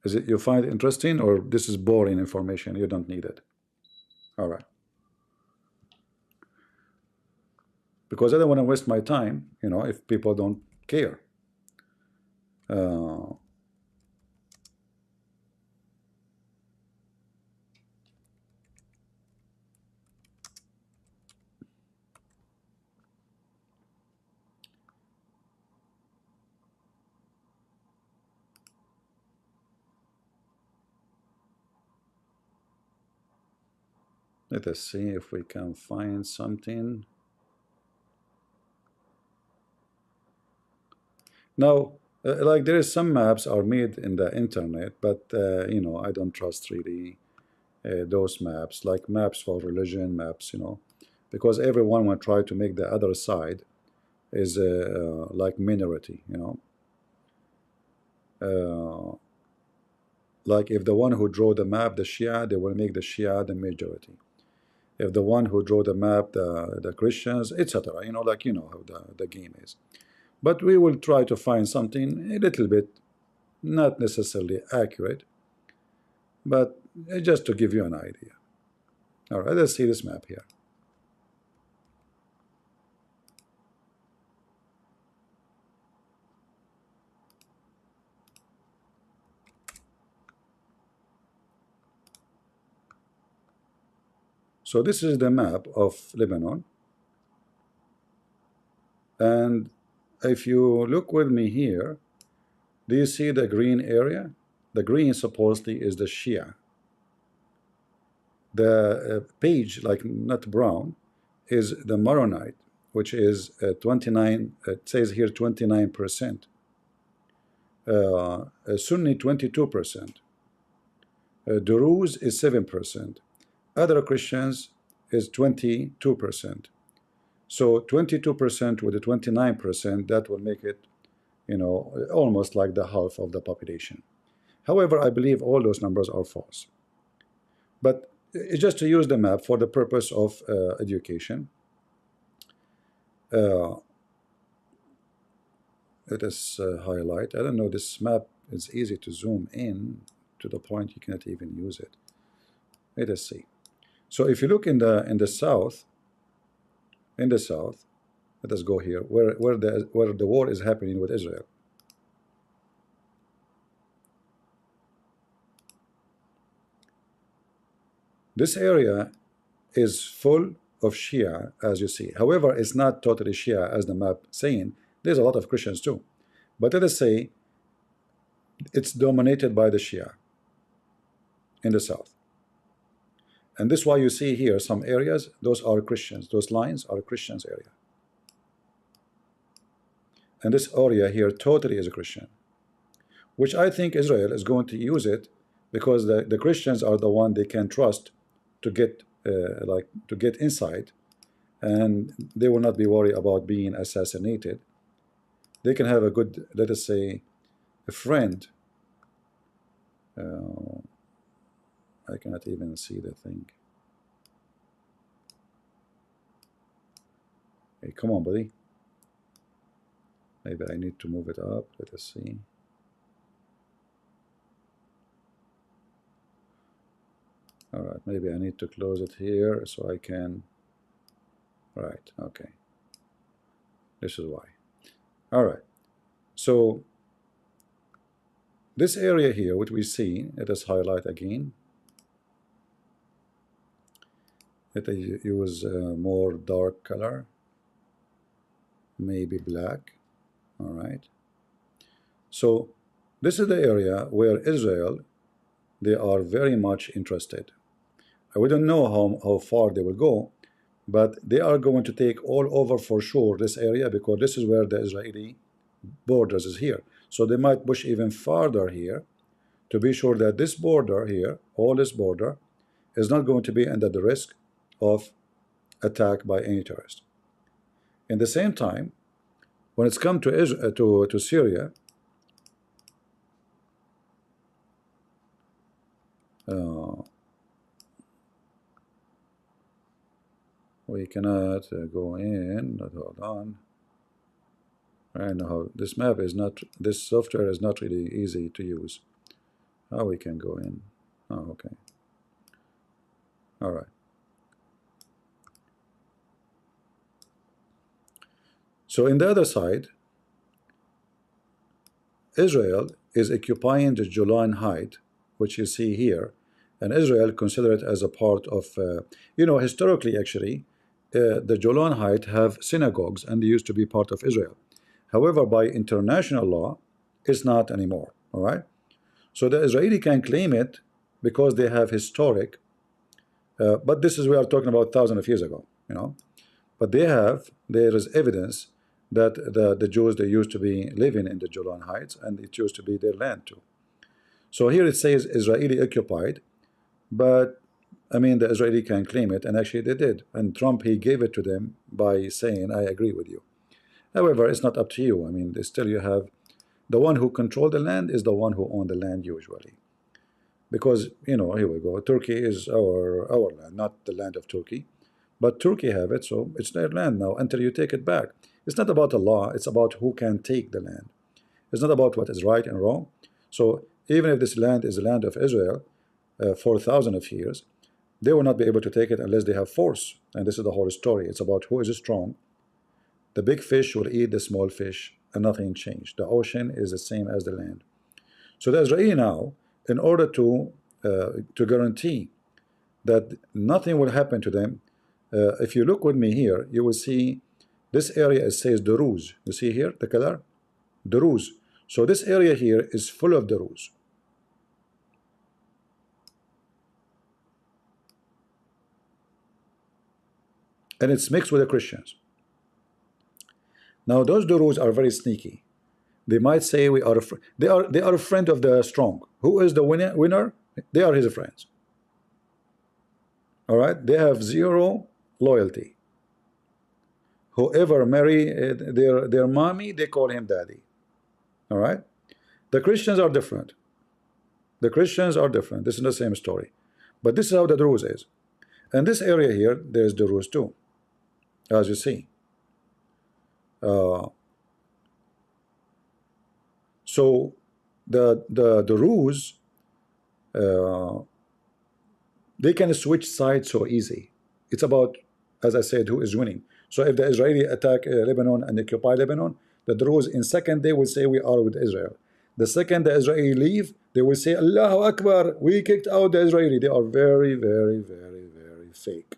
Is it you find it interesting, or this is boring information? You don't need it. All right. Because I don't want to waste my time, you know, if people don't care. Let us see if we can find something. Now, like there is some maps are made in the internet, but you know, I don't trust really those maps, like maps for religion maps, you know, because everyone will try to make the other side is like minority, you know. Like if the one who drew the map, the Shia, they will make the Shia the majority. If the one who drew the map, the Christians, etc. You know, like you know how the game is. But we will try to find something a little bit, not necessarily accurate, but just to give you an idea. All right, let's see this map here. So this is the map of Lebanon. And if you look with me here, do you see the green area? The green supposedly is the Shia. The page, like not brown, is the Maronite, which is 29, it says here 29%. Sunni 22%. Druze is 7%. Other Christians is 22%. So 22% with the 29%, that will make it, you know, almost like the half of the population. However, I believe all those numbers are false. But it's just to use the map for the purpose of education. Let us highlight. I don't know, this map is easy to zoom in to the point you cannot even use it. Let us see. So if you look in the south, let us go here where the war is happening with Israel. This area is full of Shia, as you see. However, it's not totally Shia as the map saying. There's a lot of Christians too, but let us say it's dominated by the Shia in the south. And this is why you see here some areas, those are Christians. Those lines are Christians area. And this area here totally is a Christian, which I think Israel is going to use it because the Christians are the one they can trust to get to get inside, and they will not be worried about being assassinated. They can have a good, let us say, a friend. I cannot even see the thing. Hey, come on, buddy. Maybe I need to move it up. Let us see. All right, maybe I need to close it here so I can. Right, okay. This is why. All right. So this area here, which we see, let us highlight again. Let us use more dark color, maybe black. All right. So this is the area where Israel, they are very much interested. We don't know how far they will go, but they are going to take all over for sure this area, because this is where the Israeli borders is here. So they might push even farther here to be sure that this border here, all this border, is not going to be under the risk of attack by any terrorist. In the same time, when it's come to Israel, to Syria, we cannot go in. Hold on. I know this map is not, this software is not really easy to use. How we can go in? Oh, okay. All right. So in the other side, Israel is occupying the Golan Heights, which you see here, and Israel consider it as a part of, you know, historically actually, the Golan Heights have synagogues and they used to be part of Israel. However, by international law, it's not anymore. All right. So the Israeli can claim it because they have historic, but this is, we are talking about thousands of years ago, you know. But they have, there is evidence that the Jews, they used to be living in the Golan Heights, and it used to be their land too. So here it says Israeli occupied, but I mean the Israeli can claim it, and actually they did. And Trump, he gave it to them by saying, I agree with you. However, it's not up to you. I mean, still you have, the one who controlled the land is the one who owned the land usually. Because, you know, here we go, Turkey is our land, not the land of Turkey. But Turkey have it, so it's their land now until you take it back. It's not about the law, it's about who can take the land. It's not about what is right and wrong. So even if this land is the land of Israel for thousands of years, they will not be able to take it unless they have force. And this is the whole story. It's about who is strong. The big fish will eat the small fish, and nothing changed. The ocean is the same as the land. So the Israeli now, in order to guarantee that nothing will happen to them, if you look with me here, you will see this area, it says Druze. You see here the color? Druze. So this area here is full of Druze. And it's mixed with the Christians. Now those Druze are very sneaky. They might say we are they are a friend of the strong. Who is the winner? They are his friends. All right, they have zero loyalty. Whoever marry their mommy, they call him daddy. All right, the Christians are different. The Christians are different. This is the same story, but this is how the Druze is. And this area here, there's the Druze too, as you see. So the Druze, they can switch sides so easy. It's about, as I said, who is winning. So if the Israeli attack Lebanon and occupy Lebanon, the Druze in second day will say we are with Israel. The second the Israeli leave, they will say Allahu Akbar, we kicked out the Israeli. They are very, very, very, very fake.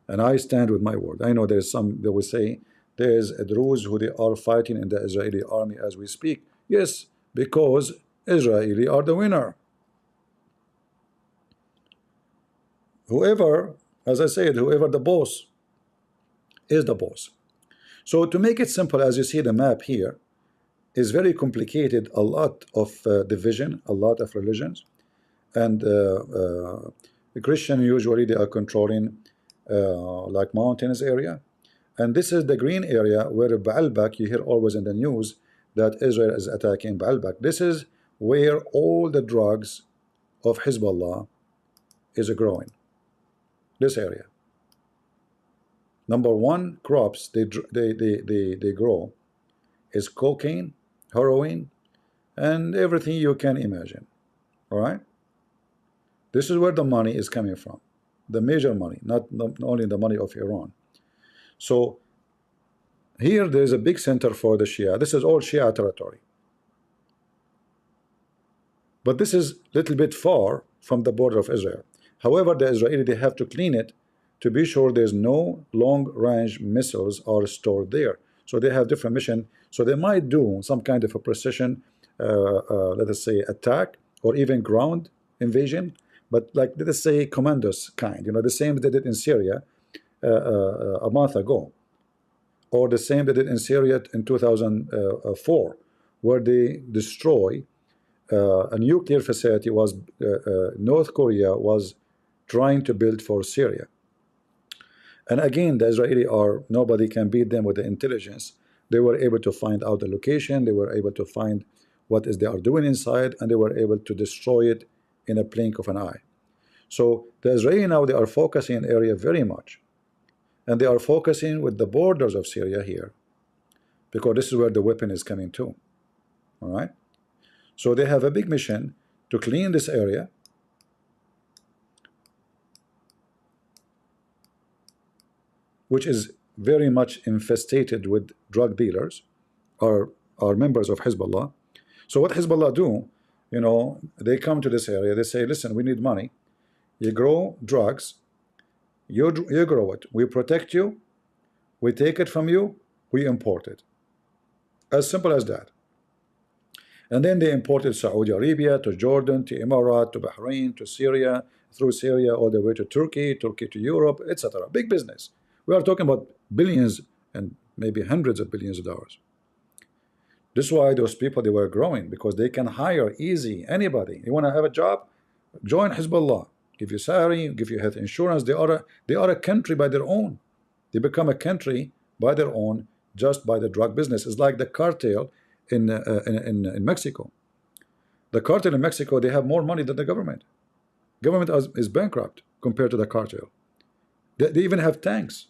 And I stand with my word. I know there's some, they will say there's a Druze who they are fighting in the Israeli army as we speak. Yes, because Israeli are the winner. Whoever, as I said, whoever the boss is the boss. So to make it simple, as you see the map here, is very complicated, a lot of division, a lot of religions. And the Christian usually they are controlling like mountainous area. And this is the green area where Baalbek, you hear always in the news that Israel is attacking Baalbek. This is where all the drugs of Hezbollah is growing. This area. Number one crops they grow is cocaine, heroin, and everything you can imagine. All right. This is where the money is coming from, the major money, not only the money of Iran. So here there is a big center for the Shia. This is all Shia territory. But this is a little bit far from the border of Israel. However, the Israeli, they have to clean it to be sure there's no long-range missiles are stored there. So they have different mission So they might do some kind of a precision, let us say, attack, or even ground invasion, but like, let us say, commandos kind, the same they did in Syria a month ago, or the same they did in Syria in 2004, where they destroy a nuclear facility was North Korea was trying to build for Syria. And again, the Israeli nobody can beat them with the intelligence. They were able to find out the location, they were able to find what is they are doing inside, and they were able to destroy it in a blink of an eye. So the Israeli now, they are focusing in area very much, and they are focusing with the borders of Syria here, because this is where the weapon is coming to. All right, so they have a big mission to clean this area, which is very much infested with drug dealers, are members of Hezbollah. So what Hezbollah do, they come to this area, they say, listen, we need money. You grow drugs, you grow it, we protect you, we take it from you, we import it. As simple as that. And then they imported Saudi Arabia, to Jordan, to Emirates, to Bahrain, to Syria, through Syria all the way to Turkey, Turkey to Europe, etc. Big business. We are talking about billions and maybe hundreds of billions of dollars. This is why those people, they were growing, because they can hire easy anybody. You want to have a job? Join Hezbollah. Give you salary, give you health insurance. They are a country by their own. They become a country by their own just by the drug business. It's like the cartel in Mexico. The cartel in Mexico, they have more money than the government. Government is bankrupt compared to the cartel. They even have tanks.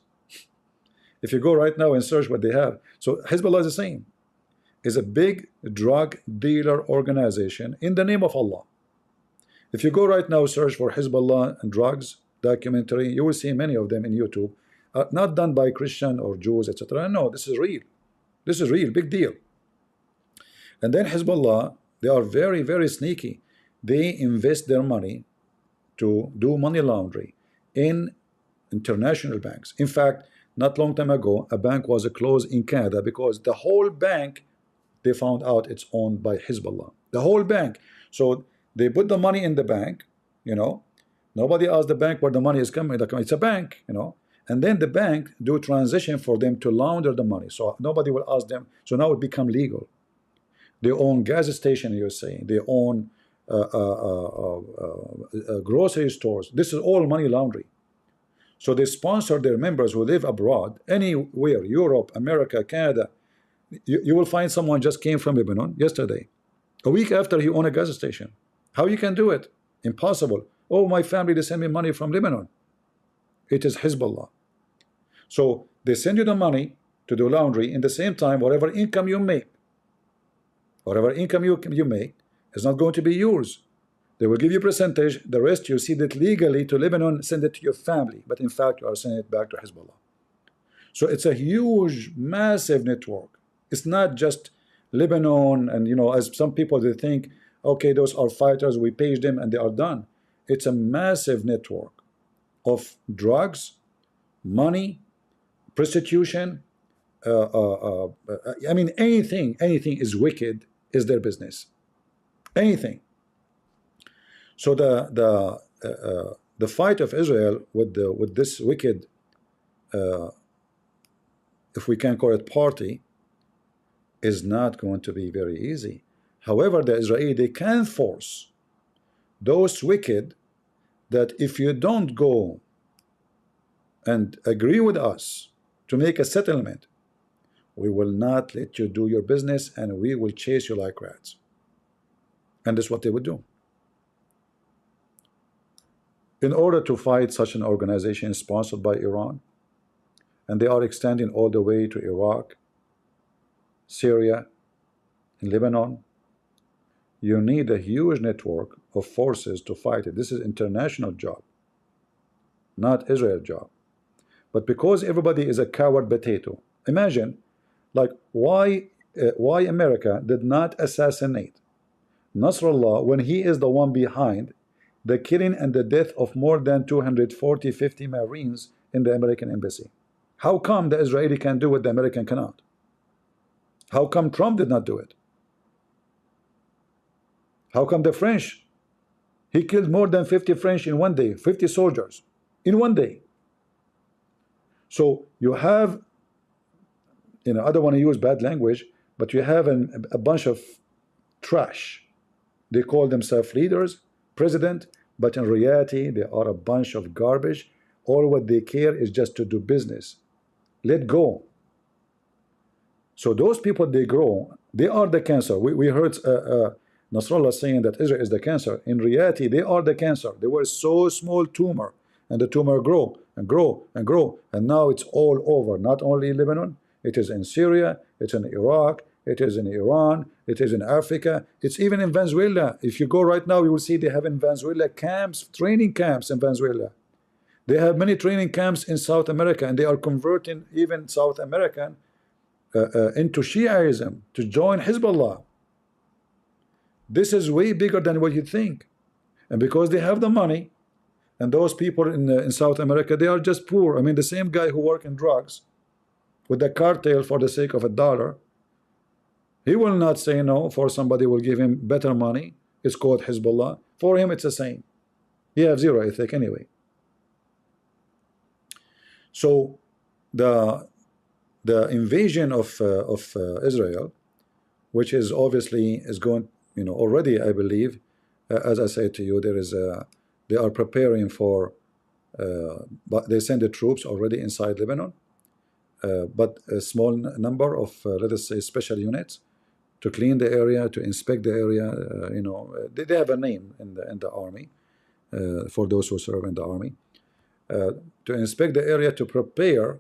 If you go right now and search what they have. So Hezbollah is the same. Is a big drug dealer organization in the name of Allah. If you go right now, search for Hezbollah and drugs documentary, you will see many of them in YouTube, not done by Christian or Jews, etc. No, this is real. This is real, big deal. And then Hezbollah, they are very, very sneaky. They invest their money to do money laundering in international banks. In fact, not long time ago, a bank was closed in Canada because the whole bank, they found out it's owned by Hezbollah. The whole bank. So they put the money in the bank, Nobody asked the bank where the money is coming. It's a bank, And then the bank do transition for them to launder the money. So nobody will ask them. So now it become legal. They own gas station, you're saying. They own grocery stores. This is all money laundering. So they sponsor their members who live abroad, anywhere, Europe, America, Canada. You will find someone just came from Lebanon yesterday. A week after, he owned a gas station. How you can do it? Impossible. Oh, my family, they send me money from Lebanon. It is Hezbollah. So they send you the money to do laundry. In the same time, whatever income you make, is not going to be yours. They will give you a percentage. The rest you send it legally to Lebanon, send it to your family. But in fact, you are sending it back to Hezbollah. So it's a huge, massive network. It's not just Lebanon, and as some people they think, okay, those are fighters, we page them and they are done. It's a massive network of drugs, money, prostitution. I mean, anything is wicked is their business. Anything. So the fight of Israel with this wicked, if we can call it party, is not going to be very easy. However, the Israeli, they can force those wicked that if you don't go and agree with us to make a settlement, we will not let you do your business and we will chase you like rats. And that's what they would do. In order to fight such an organization sponsored by Iran, and they are extending all the way to Iraq, Syria, and Lebanon, you need a huge network of forces to fight it. This is international job, not Israel job. But because everybody is a coward potato, imagine, like, why America did not assassinate Nasrallah when he is the one behind the killing and the death of more than 250 Marines in the American embassy. How come the Israeli can do what the American cannot? How come Trump did not do it? How come the French? He killed more than 50 French in one day, 50 soldiers in one day. So you have, you know, I don't want to use bad language, but you have a bunch of trash. They call themselves leaders, president, but in reality, they are a bunch of garbage. All what they care is just to do business. Let go. So those people, they grow. They are the cancer. We heard Nasrallah saying that Israel is the cancer. In reality, they are the cancer. They were so small tumor, and the tumor grow and grow and grow, and now it's all over. Not only in Lebanon, it is in Syria, it's in Iraq, it is in Iran, it is in Africa, it's even in Venezuela. If you go right now, you will see they have in Venezuela camps, training camps in Venezuela. They have many training camps in South America, and they are converting even South American into Shiaism to join Hezbollah. This is way bigger than what you think. And because they have the money, and those people in South America, they are just poor. I mean, the same guy who work in drugs with the cartel for the sake of $1, he will not say no for somebody will give him better money. It's called Hezbollah. For him, it's the same. He has zero ethic anyway. So the invasion of Israel, which is obviously is going, you know, already I believe, as I said to you, there is they are preparing for, but they send the troops already inside Lebanon, but a small number of let us say special units to clean the area, to inspect the area. You know, they have a name in the army for those who serve in the army, to inspect the area, to prepare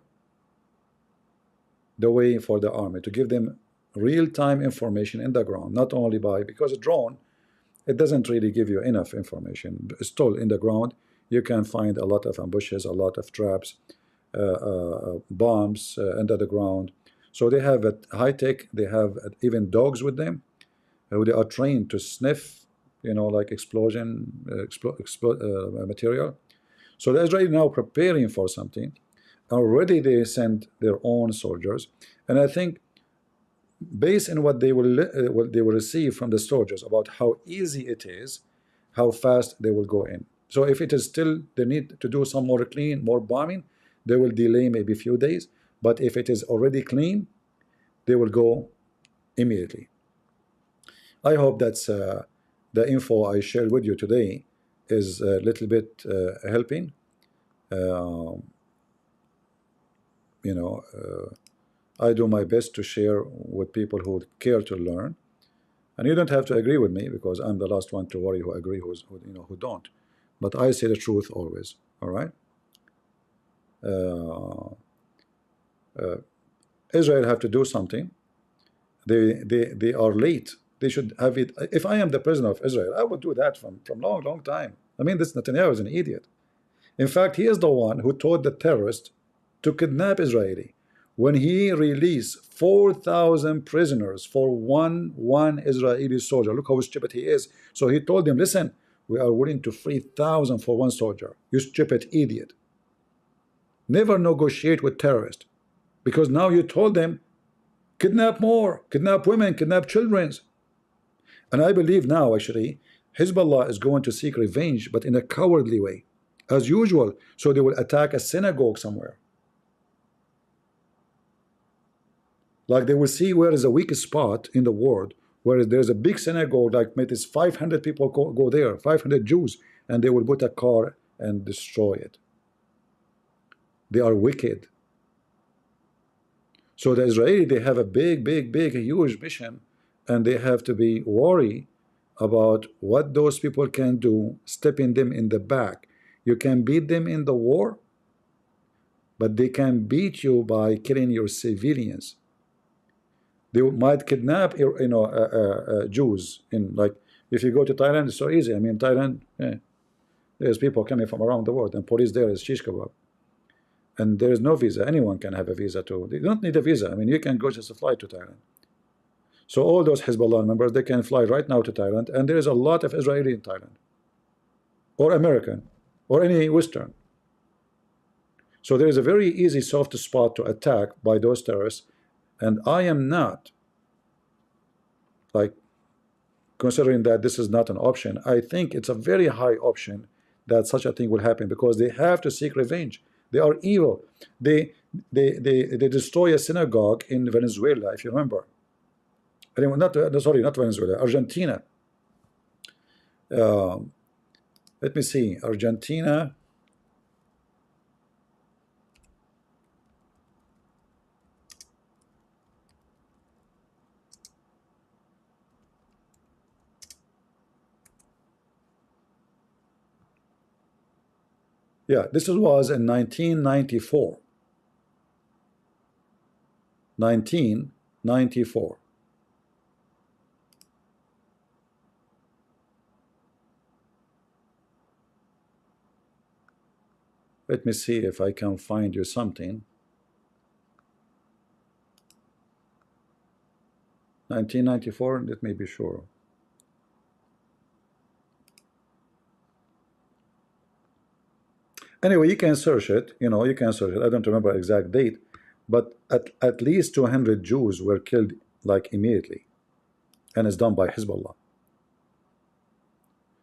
the way for the army, to give them real-time information in the ground, not only by, because a drone, it doesn't really give you enough information. Still in the ground, you can find a lot of ambushes, a lot of traps, bombs under the ground. So they have a high tech. They have even dogs with them, who they are trained to sniff, you know, like explosion material. So the Israeli now preparing for something. Already they send their own soldiers, and I think based on what they will receive from the soldiers about how easy it is, how fast they will go in. So if it is still they need to do some more clean, more bombing, they will delay maybe a few days. But if it is already clean, they will go immediately. I hope that's the info I shared with you today is a little bit helping. You know, I do my best to share with people who care to learn, and you don't have to agree with me because I'm the last one to worry who agree, who don't. But I say the truth always. All right. Israel have to do something. They are late. They should have it. If I am the president of Israel, I would do that from long time. I mean, this Netanyahu is an idiot. In fact, he is the one who told the terrorists to kidnap Israeli. When he released 4,000 prisoners for one Israeli soldier, look how stupid he is. So he told them, listen, we are willing to free 1,000 for one soldier. You stupid idiot. Never negotiate with terrorists, because now you told them, kidnap more, kidnap women, kidnap children. And I believe now, actually, Hezbollah is going to seek revenge, but in a cowardly way, as usual. So they will attack a synagogue somewhere. Like they will see where is a weak spot in the world, where there's a big synagogue, like maybe 500 people go there, 500 Jews, and they will put a car and destroy it. They are wicked. So the Israeli, they have a big, huge mission, and they have to be worried about what those people can do, stepping them in the back. You can beat them in the war, but they can beat you by killing your civilians. They might kidnap, Jews. In, like, if you go to Thailand, it's so easy. I mean, Thailand, there's people coming from around the world, and police there is shish kebab. And there is no visa. Anyone can have a visa too. They don't need a visa. I mean, you can go just fly to Thailand. So all those Hezbollah members, they can fly right now to Thailand, and there is a lot of Israeli in Thailand, or American, or any Western. So there is a very easy soft spot to attack by those terrorists. And I am not like considering that this is not an option, I think it's a very high option that such a thing will happen, because they have to seek revenge. They are evil. They destroy a synagogue in Venezuela, if you remember. Anyway, sorry, not Venezuela, Argentina. Let me see, Argentina. Yeah, this was in 1994. 1994. Let me see if I can find you something. 1994, let me be sure. Anyway, you can search it, you can search it. I don't remember exact date, but at least 200 Jews were killed like immediately, and it's done by Hezbollah.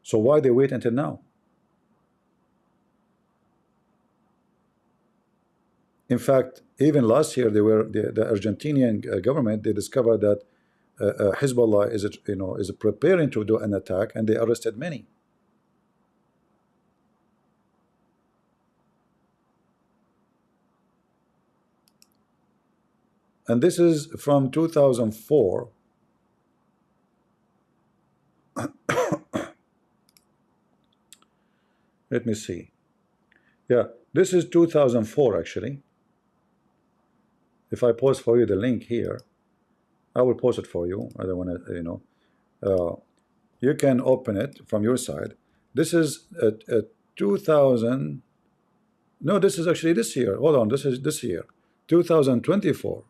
So why they wait until now? In fact, even last year, the Argentinian government, they discovered that Hezbollah is preparing to do an attack, and they arrested many. And this is from 2004. Let me see. Yeah, this is 2004 actually. If I post for you the link here, I will post it for you. I don't want to, you can open it from your side. This is 2000. No, this is actually this year. Hold on, this is this year, 2024.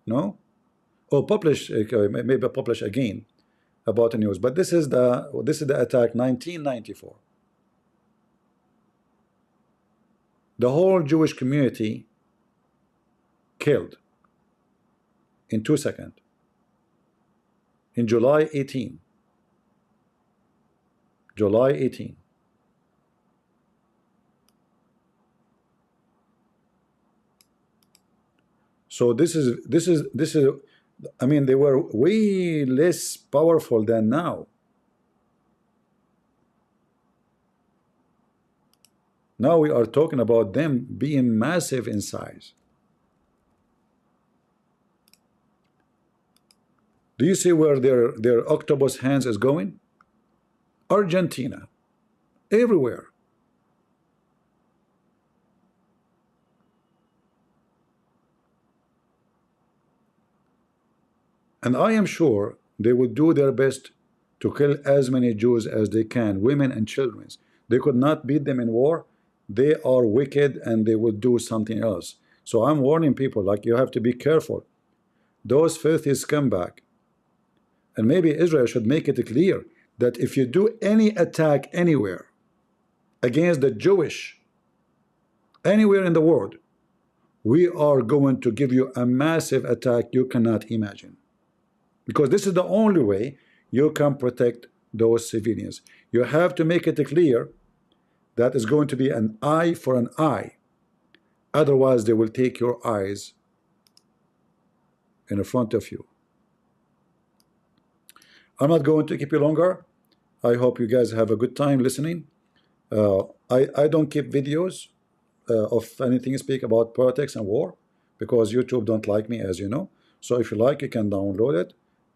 No? Oh, publish, maybe publish again about the news. But this is the attack, 1994. The whole Jewish community killed in 2 seconds. In July 18. July 18. So this is I mean, they were way less powerful than now. Now we are talking about them being massive in size. Do you see where their octopus hands is going? Argentina, everywhere. And I am sure they will do their best to kill as many Jews as they can, women and children. They could not beat them in war. They are wicked, and they will do something else. So I'm warning people, like, you have to be careful. Those filthy scumbag. And maybe Israel should make it clear that if you do any attack anywhere against the Jewish, anywhere in the world, we are going to give you a massive attack you cannot imagine. Because this is the only way you can protect those civilians. You have to make it clear that is going to be an eye for an eye. Otherwise, they will take your eyes in front of you. I'm not going to keep you longer. I hope you guys have a good time listening. I don't keep videos of anything speak about politics and war, because YouTube don't like me, as you know. So if you like, you can download it.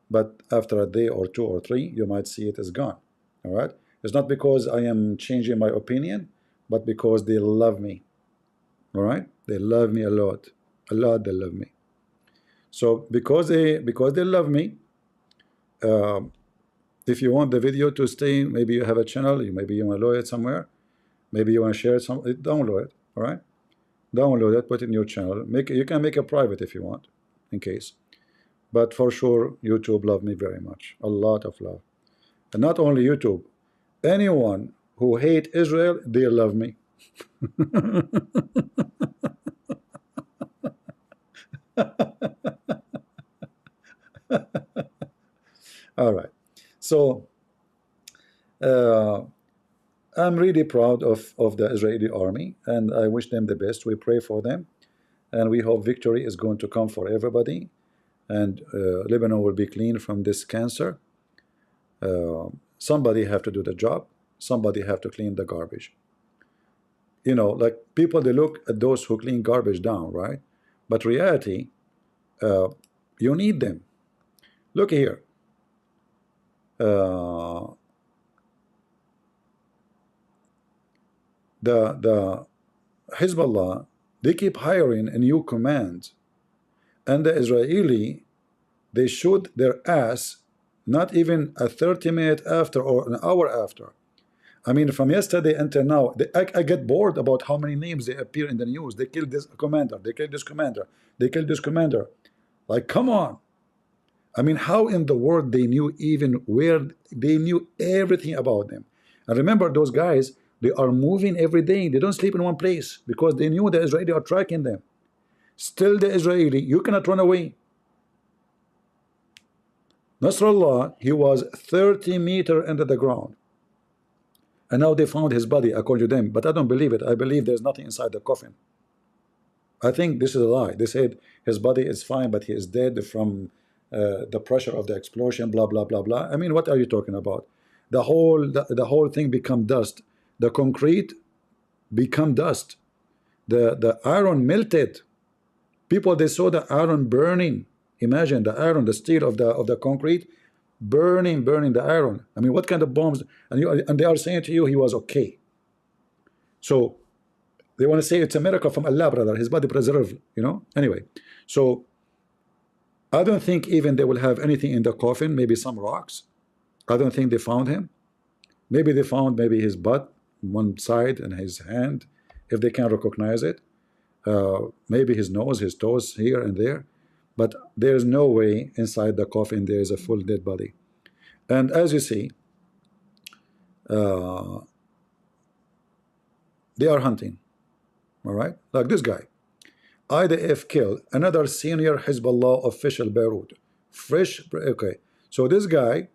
But after a day or 2 or 3, you might see it is gone. All right? It's not because I am changing my opinion, but because they love me. All right? They love me a lot. A lot they love me. So because they love me, if you want the video to stay, maybe you have a channel, maybe you want to load it somewhere, maybe you want to share it, download it. All right? Download it, put it in your channel. You can make it private if you want, in case. But for sure, YouTube love me very much. A lot of love. And not only YouTube. Anyone who hate Israel, they love me. All right. So I'm really proud of the Israeli army, and I wish them the best. We pray for them, and we hope victory is going to come for everybody, and Lebanon will be clean from this cancer. Somebody have to do the job. Somebody have to clean the garbage. You know, like people, they look at those who clean garbage down, right? But reality, you need them. Look here. The Hezbollah, they keep hiring a new command, and the Israeli, they shoot their ass not even a 30-minute after or an hour after. I mean, from yesterday until now, I get bored about how many names they appear in the news. They killed this commander, they killed this commander, they killed this commander. Like, come on. I mean, how in the world they knew even where, they knew everything about them. And remember, those guys, they are moving every day. They don't sleep in one place because they knew the Israeli are tracking them. Still the Israeli, you cannot run away. Nasrallah, he was 30 meters under the ground. And now they found his body, according to them. But I don't believe it. I believe there's nothing inside the coffin. I think this is a lie. They said his body is fine, but he is dead from the pressure of the explosion, blah, blah, blah, blah. I mean, what are you talking about? The whole thing become dust. The concrete become dust. The iron melted. People, they saw the iron burning. Imagine the iron, the steel of the concrete, burning the iron. I mean, what kind of bombs? And they are saying to you he was okay. So they want to say it's a miracle from Allah, brother. His body preserved, you know. Anyway, so I don't think even they will have anything in the coffin. Maybe some rocks. I don't think they found him. Maybe they found maybe his butt, one side, and his hand, if they can recognize it. Maybe his nose, his toes here and there. But there is no way inside the coffin there is a full dead body. And as you see, they are hunting. All right, like this guy. IDF killed another senior Hezbollah official, Beirut. Fresh, okay. So this guy,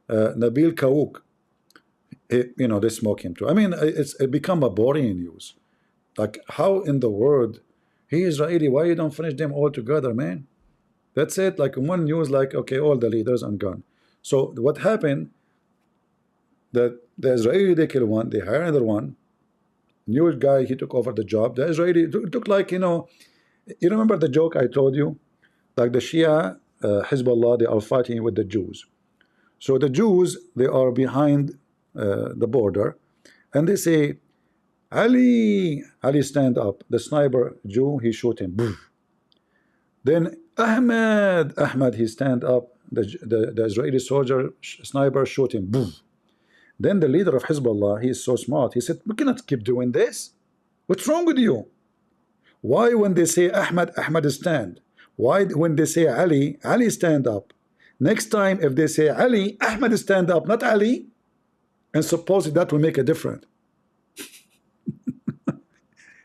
Nabil Kaouk, you know, they smoke him too. I mean, it become a boring news. Like, how in the world, he Israeli, why you don't finish them all together, man? That's it. Like one news, like, okay, all the leaders and gone. So what happened? That the Israeli, they kill one, they hire another one. New guy, he took over the job. The Israeli, it took like, you know, you remember the joke I told you? Like the Shia, Hezbollah, they are fighting with the Jews. So the Jews, they are behind the border, and they say, Ali, stand up. The sniper Jew, he shoot him. Boom. Then Ahmed, he stand up. The Israeli soldier, sniper, shoot him. Boom. Then the leader of Hezbollah, he is so smart. He said, we cannot keep doing this. What's wrong with you? Why when they say Ahmed stand? Why when they say Ali stand up? Next time if they say Ali, Ahmed stand up, not Ali. And suppose that will make a difference.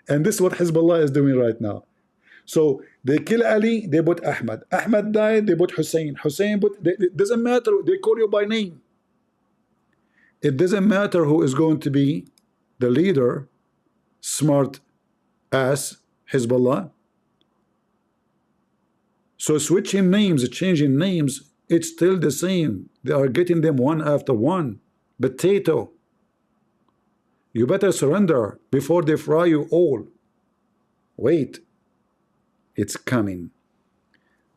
And this is what Hezbollah is doing right now. So they kill Ali, they put Ahmed. Ahmed died, they put Hussein. Hussein put, it doesn't matter, they call you by name. It doesn't matter who is going to be the leader, smart ass Hezbollah. So switching names, changing names, it's still the same. They are getting them one after one. Potato. You better surrender before they fry you all. Wait. It's coming.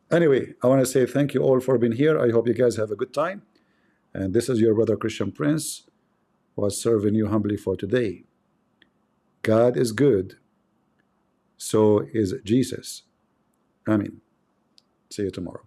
Anyway, I want to say thank you all for being here. I hope you guys have a good time. And this is your brother Christian Prince, who was serving you humbly for today. God is good. So is Jesus. Amen. See you tomorrow.